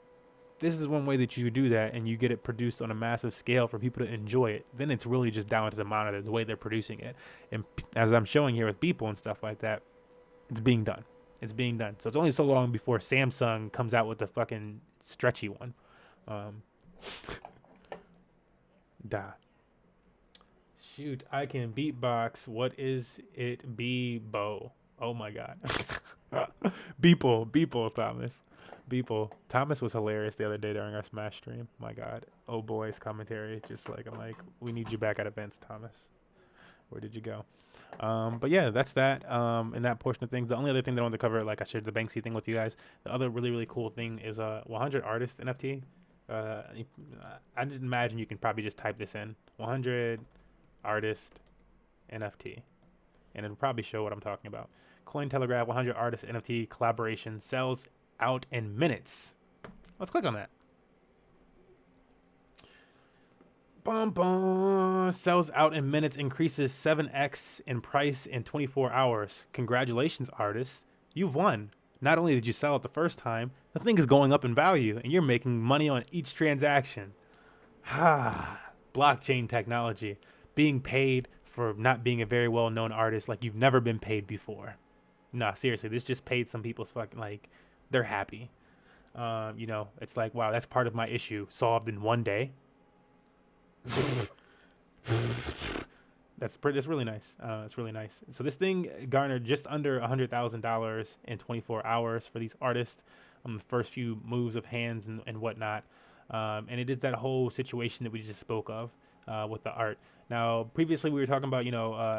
this is one way that you do that, and you get it produced on a massive scale for people to enjoy it. Then it's really just down to the monitor, the way they're producing it. And as I'm showing here with people and stuff like that, it's being done. It's being done. So it's only so long before Samsung comes out with the fucking stretchy one. Um, da. Shoot, I can beatbox. What is it? Bo. Oh my god. Beeple, Thomas. Beeple. Thomas was hilarious the other day during our Smash stream. My god. Oh boy's commentary. Just like, I'm like, we need you back at events, Thomas. Where did you go? But yeah, that's that. In that portion of things, the only other thing that I wanted to cover, like I shared the Banksy thing with you guys. The other really, really cool thing is 100 artist NFT. I didn't imagine you can probably just type this in 100 artist NFT, and it'll probably show what I'm talking about. Cointelegraph 100 artist NFT collaboration sells out in minutes. Let's click on that. Bum, bum. Sells out in minutes, increases 7x in price in 24 hours. Congratulations, artists. You've won. Not only did you sell it the first time, the thing is going up in value, and you're making money on each transaction. Blockchain technology. Being paid for not being a very well-known artist like you've never been paid before. Nah, seriously, this just paid some people's fucking, like, they're happy. It's like, wow, that's part of my issue solved in one day. That's really nice. It's really nice. So this thing garnered just under $100,000 in 24 hours for these artists on the first few moves of hands and whatnot. And it is that whole situation that we just spoke of with the art. Now, previously we were talking about,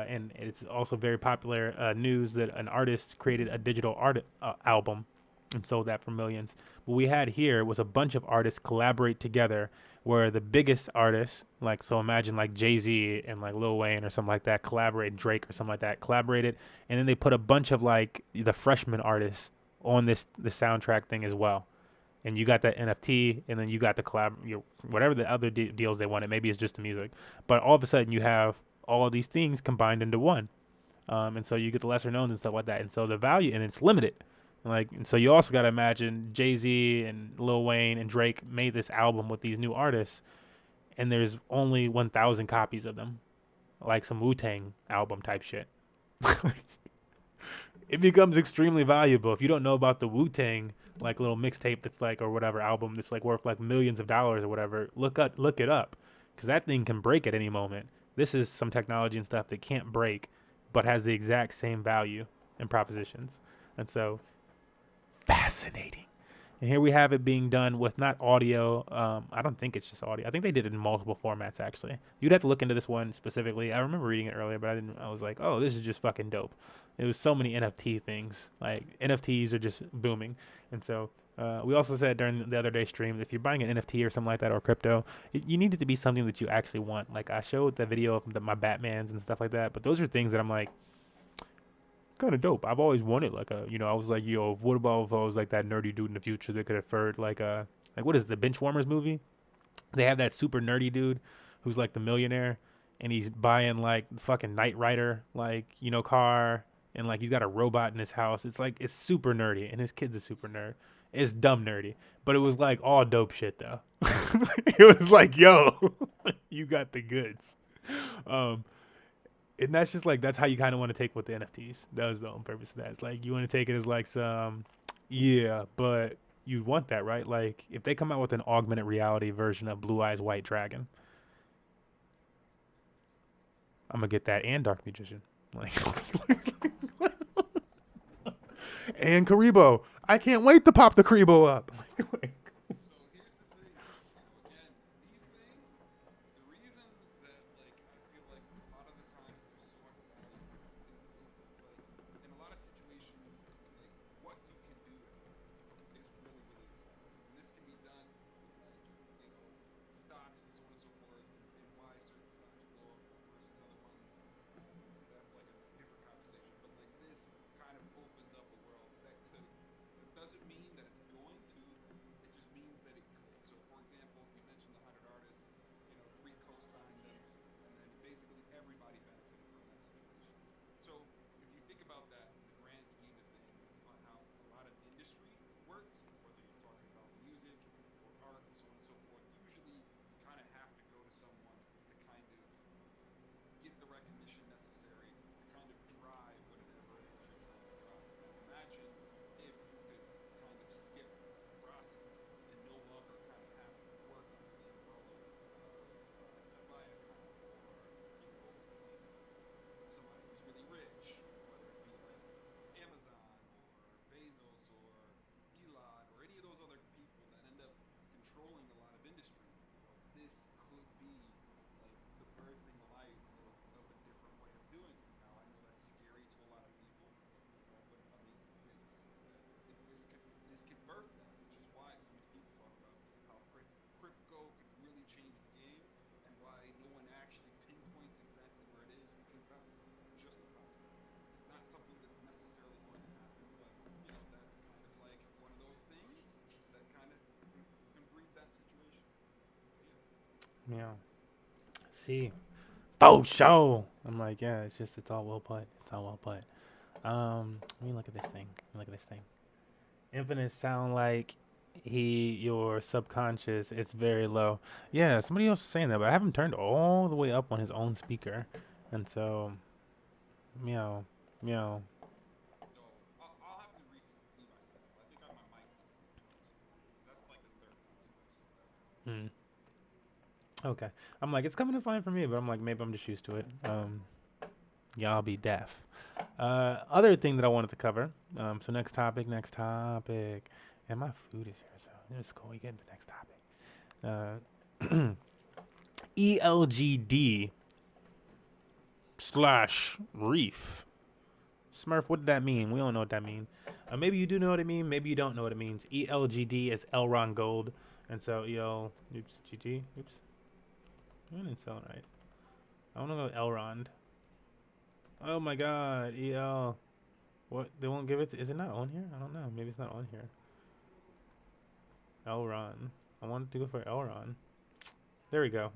and it's also very popular news that an artist created a digital art album and sold that for millions. What we had here was a bunch of artists collaborate together, where the biggest artists, like, so imagine like Jay-Z and like Lil Wayne or something like that, collaborate, Drake or something like that, collaborated, and then they put a bunch of like the freshman artists on the soundtrack thing as well. And you got that NFT, and then you got the whatever the other deals they wanted. Maybe it's just the music, but all of a sudden you have all of these things combined into one, and so you get the lesser knowns and stuff like that. And so the value, and it's limited. And so you also got to imagine Jay-Z and Lil Wayne and Drake made this album with these new artists, and there's only 1,000 copies of them, like some Wu-Tang album type shit. It becomes extremely valuable. If you don't know about the Wu-Tang like little mixtape that's like, or whatever album that's like worth like millions of dollars or whatever, look it up, because that thing can break at any moment. This is some technology and stuff that can't break, but has the exact same value and propositions. And so, fascinating. And here we have it being done with not audio. I don't think it's just audio. I think they did it in multiple formats, actually. You'd have to look into this one specifically. I remember reading it earlier, but I was like, oh, this is just fucking dope. It was so many NFT things. Like, NFTs are just booming. And so we also said during the other day stream, if you're buying an NFT or something like that, or crypto, you need it to be something that you actually want. Like, I showed the video of my Batmans and stuff like that, but those are things that I'm like, kind of dope. I've always wanted like I was like, yo, what about if I was like that nerdy dude in the future that could afford like what is it, the Benchwarmers movie? They have that super nerdy dude who's like the millionaire, and he's buying like fucking Knight Rider, like, car, and like he's got a robot in his house. It's like, it's super nerdy, and his kid's a super nerd. It's dumb nerdy, but it was like all dope shit though. It was like, yo, you got the goods. And that's just like, that's how you kind of want to take with the NFTs. That was the only purpose of that. It's like, you want to take it as like some, yeah, but you want that, right? Like, if they come out with an augmented reality version of Blue Eyes White Dragon, I'm gonna get that and Dark Magician, like, and Karibo. I can't wait to pop the Karibo up. You know, see, oh show. I'm like, yeah, it's all well put. It's all well put. Let me look at this thing. Let me look at this thing. Infinite sound like your subconscious, it's very low. Yeah, somebody else was saying that, but I have him turned all the way up on his own speaker. And so, meow, meow. No, I'll have to re-see myself. I think my mic must be on speaker because that's like the third time somebody said that. Hmm. Okay. I'm like, it's coming in fine for me, but I'm like, maybe I'm just used to it. Y'all be deaf. Other thing that I wanted to cover. So next topic. And my food is here, so let's go. We get into the next topic. ELGD slash reef. Smurf, what did that mean? We don't know what that means. Maybe you do know what it means. Maybe you don't know what it means. ELGD is Elron Gold. And so oops, GT, oops. I didn't sound right. I want to go Elrond. Oh my god, EL. What? They won't give it to, is it not on here? I don't know. Maybe it's not on here. Elron. I wanted to go for Elron. There we go.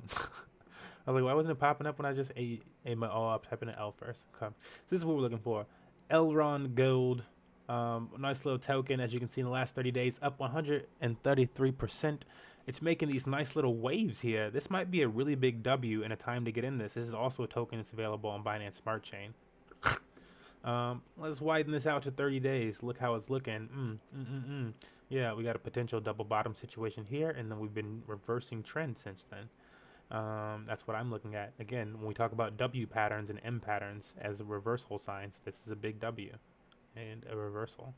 I was like, why wasn't it popping up when I just ate my all up, typing in L first? Okay. So this is what we're looking for. Elron Gold. Nice little token, as you can see in the last 30 days, up 133%. It's making these nice little waves here. This might be a really big W and a time to get in this. This is also a token that's available on Binance Smart Chain. Let's widen this out to 30 days. Look how it's looking. Yeah, we got a potential double bottom situation here, and then we've been reversing trend since then. That's what I'm looking at. Again, when we talk about W patterns and M patterns as reversal signs, this is a big W and a reversal.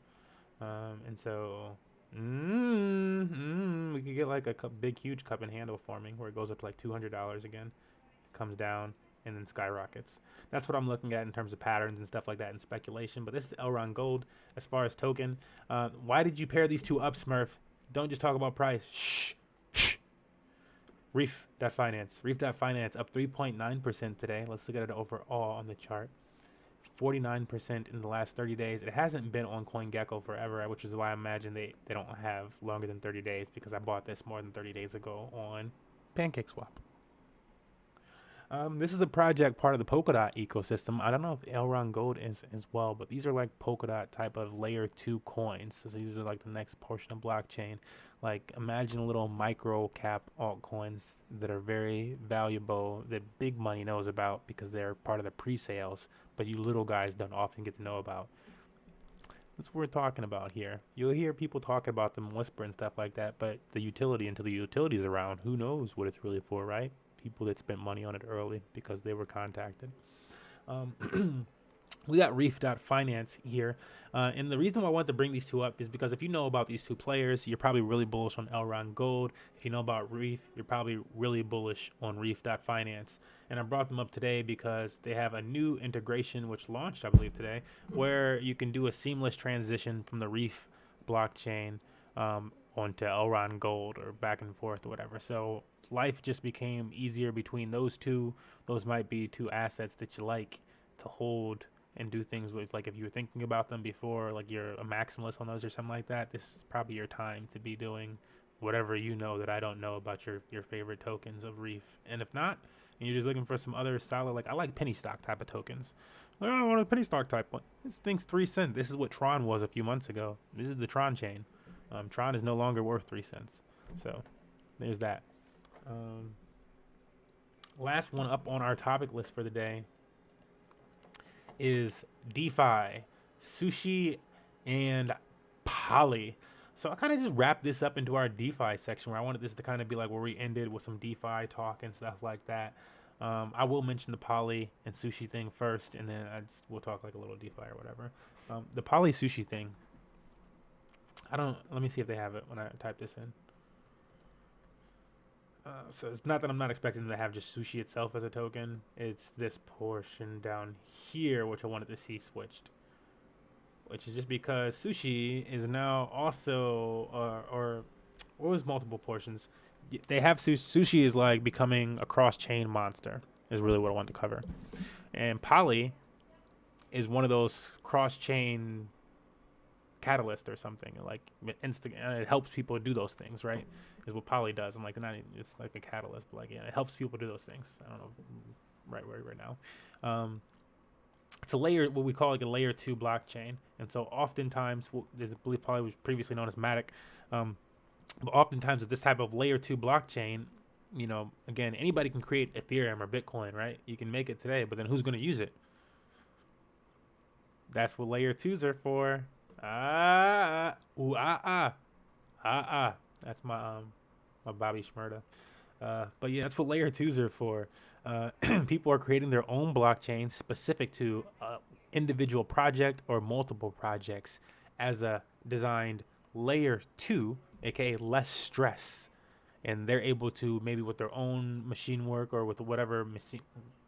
And so we could get like a big, huge cup and handle forming where it goes up to like $200 again, comes down, and then skyrockets. That's what I'm looking at in terms of patterns and stuff like that and speculation. But this is Elron Gold as far as token. Why did you pair these two up, Smurf? Don't just talk about price. Shh. Reef.finance. Reef.finance up 3.9% today. Let's look at it overall on the chart. 49% in the last 30 days. It hasn't been on CoinGecko forever, which is why I imagine they don't have longer than 30 days because I bought this more than 30 days ago on PancakeSwap. This is a project part of the Polkadot ecosystem. I don't know if Elron Gold is as well, but these are like Polkadot type of layer 2 coins. So these are like the next portion of blockchain. Like imagine little micro cap altcoins that are very valuable that big money knows about because they're part of the pre-sales, but you little guys don't often get to know about. That's what we're talking about here. You'll hear people talk about them, whisper and stuff like that, but the utility, until the utility is around, who knows what it's really for, right? People that spent money on it early because they were contacted. We got Reef.finance here. And the reason why I wanted to bring these two up is because if you know about these two players, you're probably really bullish on Elron Gold. If you know about Reef, you're probably really bullish on Reef.finance. And I brought them up today because they have a new integration, which launched, I believe, today, where you can do a seamless transition from the Reef blockchain onto Elron Gold or back and forth or whatever. So life just became easier between those two. Those might be two assets that you like to hold and do things with. Like if you were thinking about them before, like you're a maximalist on those or something like that, this is probably your time to be doing whatever you know that I don't know about your favorite tokens of Reef. And if not, and you're just looking for some other solid, like I like penny stock type of tokens. I don't want a penny stock type one. This thing's 3 cents. This is what Tron was a few months ago. This is the Tron chain. Tron is no longer worth 3 cents. So there's that. Last one up on our topic list for the day is DeFi, Sushi, and Poly. So I kind of just wrapped this up into our DeFi section where I wanted this to kind of be like where we ended with some DeFi talk and stuff like that. I will mention the Poly and Sushi thing first, and then we'll talk like a little DeFi or whatever. The Poly Sushi thing. Let me see if they have it when I type this in. So it's not that I'm not expecting them to have just sushi itself as a token. It's this portion down here, which I wanted to see switched. Which is just because sushi is now also, or was multiple portions. They have sushi is like becoming a cross-chain monster is really what I wanted to cover. And Poly is one of those cross-chain catalyst or something, like and it helps people do those things, right? Is what Poly does. I'm like, not it's like a catalyst, but like, yeah, it helps people do those things. I don't know right now. It's a layer, what we call like a layer 2 blockchain, and so oftentimes, I believe Poly was previously known as Matic, but oftentimes with this type of layer 2 blockchain, again, anybody can create Ethereum or Bitcoin, right? You can make it today, but then who's going to use it? That's what layer 2s are for. That's my Bobby Shmurda. But yeah, that's what layer 2s are for. People are creating their own blockchain specific to individual project or multiple projects as a designed layer 2, aka less stress, and they're able to, maybe with their own machine work or with whatever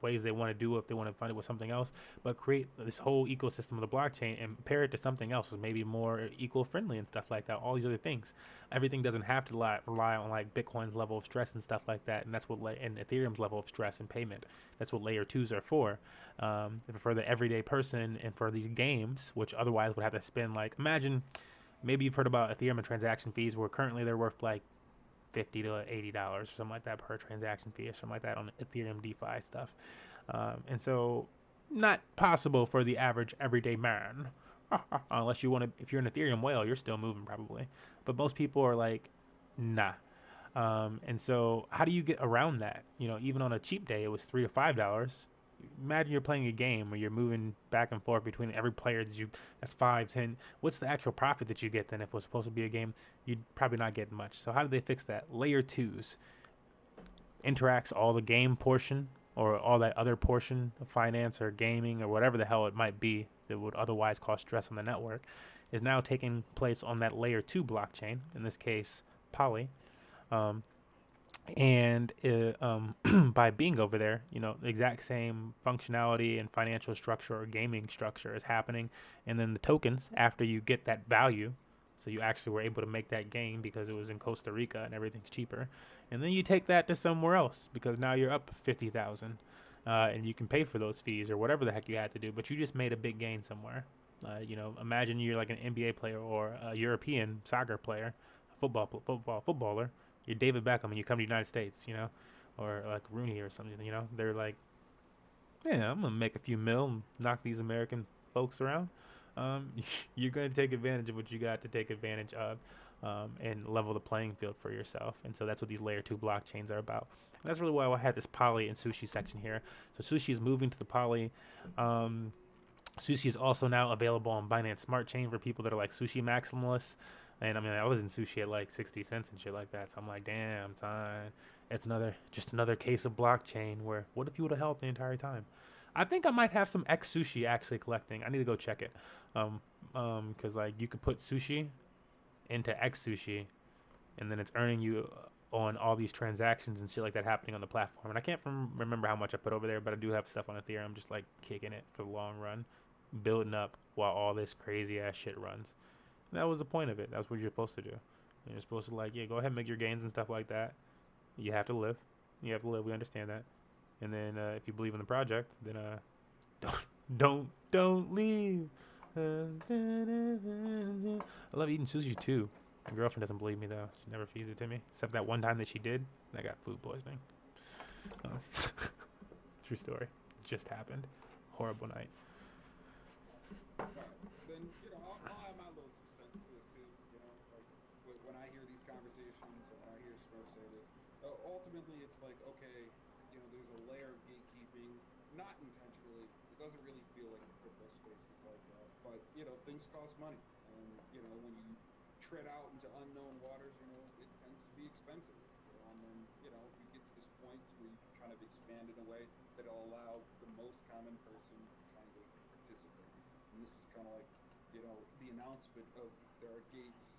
ways they want to do, if they want to find it with something else, but create this whole ecosystem of the blockchain and pair it to something else, maybe more eco-friendly and stuff like that. All these other things, everything doesn't have to rely on like Bitcoin's level of stress and stuff like that, and that's what and Ethereum's level of stress and payment. That's what layer 2s are for the everyday person, and for these games, which otherwise would have to spend, like, imagine, maybe you've heard about Ethereum and transaction fees, where currently they're worth like $50 to $80 or something like that per transaction fee or something like that on Ethereum DeFi stuff. And so not possible for the average everyday man, unless you want to, if you're an Ethereum whale, you're still moving probably. But most people are like, nah. And so how do you get around that? Even on a cheap day, it was $3 to $5. Imagine you're playing a game where you're moving back and forth between every player that's 5, 10. What's the actual profit that you get then? If it was supposed to be a game, you'd probably not get much. So how do they fix that? Layer 2s interacts all the game portion or all that other portion of finance or gaming or whatever the hell it might be that would otherwise cause stress on the network, is now taking place on that layer 2 blockchain, in this case Poly. And by being over there, the exact same functionality and financial structure or gaming structure is happening. And then the tokens, after you get that value, so you actually were able to make that game because it was in Costa Rica and everything's cheaper, and then you take that to somewhere else because now you're up 50,000, and you can pay for those fees or whatever the heck you had to do, but you just made a big gain somewhere. Imagine you're like an NBA player or a European soccer player, footballer. You're David Beckham and you come to the United States, or like Rooney or something, they're like, yeah, I'm going to make a few mil and knock these American folks around. You're going to take advantage of what you got to take advantage of, and level the playing field for yourself. And so that's what these layer 2 blockchains are about. And that's really why I had this Poly and Sushi section here. So Sushi is moving to the Poly. Sushi is also now available on Binance Smart Chain for people that are like sushi maximalists. And I mean, I was in sushi at like 60 cents and shit like that. So I'm like, damn, son, it's just another case of blockchain where, what if you would have held the entire time? I think I might have some X sushi actually collecting. I need to go check it. Cause like you could put sushi into X sushi, and then it's earning you on all these transactions and shit like that happening on the platform. And I can't remember how much I put over there, but I do have stuff on Ethereum, just like kicking it for the long run, building up while all this crazy ass shit runs. That was the point of it. That's what you're supposed to do. You're supposed to, like, yeah, go ahead and make your gains and stuff like that. You have to live. We understand that. And then if you believe in the project, then don't leave. I love eating sushi too. My girlfriend doesn't believe me though. She never feeds it to me, except that one time that she did. I got food poisoning. True story. Just happened. Horrible night. Then, I'll have my little 2 cents to it too. Like when I hear these conversations or when I hear Smurf say this, ultimately it's like, okay, there's a layer of gatekeeping, not intentionally. It doesn't really feel like the crypto space is like that, but things cost money, and when you tread out into unknown waters, it tends to be expensive. And then you get to this point where you can kind of expand in a way that'll allow the most common person to kind of participate. And this is kind of like, the announcement of there are gates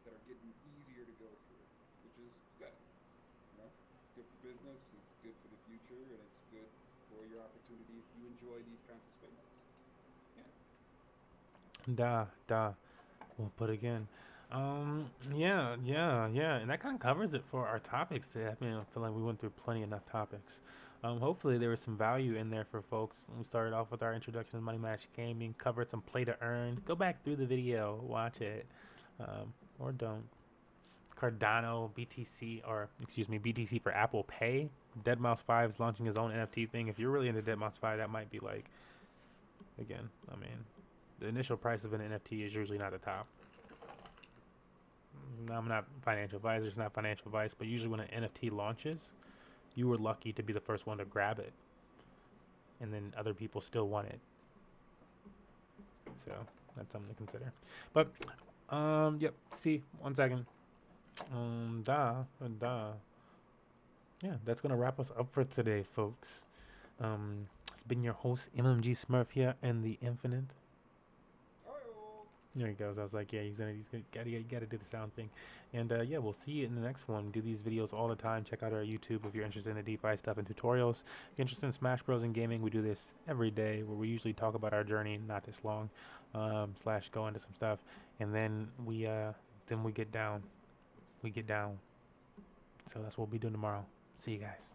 that are getting easier to go through, which is good. It's good for business, it's good for the future, and it's good for your opportunity if you enjoy these kinds of spaces. Yeah. We'll put again. Yeah. And that kind of covers it for our topics today. I mean, I feel like we went through plenty enough topics. Hopefully there was some value in there for folks. We started off with our introduction to Money Match Gaming, covered some play to earn. Go back through the video, watch it, or don't. Cardano, BTC, or excuse me, BTC for Apple Pay. Deadmau5 is launching his own NFT thing. If you're really into Deadmau5, that might be like, again, I mean, the initial price of an NFT is usually not the top. I'm not financial advisor, it's not financial advice, but usually when an NFT launches, you were lucky to be the first one to grab it, and then other people still want it. So that's something to consider. But yep. See, 1 second. Yeah, that's gonna wrap us up for today, folks. It's been your host MMG Smurf here and the Infinite. There he goes. I was like, yeah, you gotta do the sound thing. And yeah, we'll see you in the next one. We do these videos all the time. Check out our YouTube if you're interested in the DeFi stuff and tutorials. If you're interested in Smash Bros and gaming, we do this every day where we usually talk about our journey, not this long, slash go into some stuff, and then we get down. We get down. So that's what we'll be doing tomorrow. See you guys.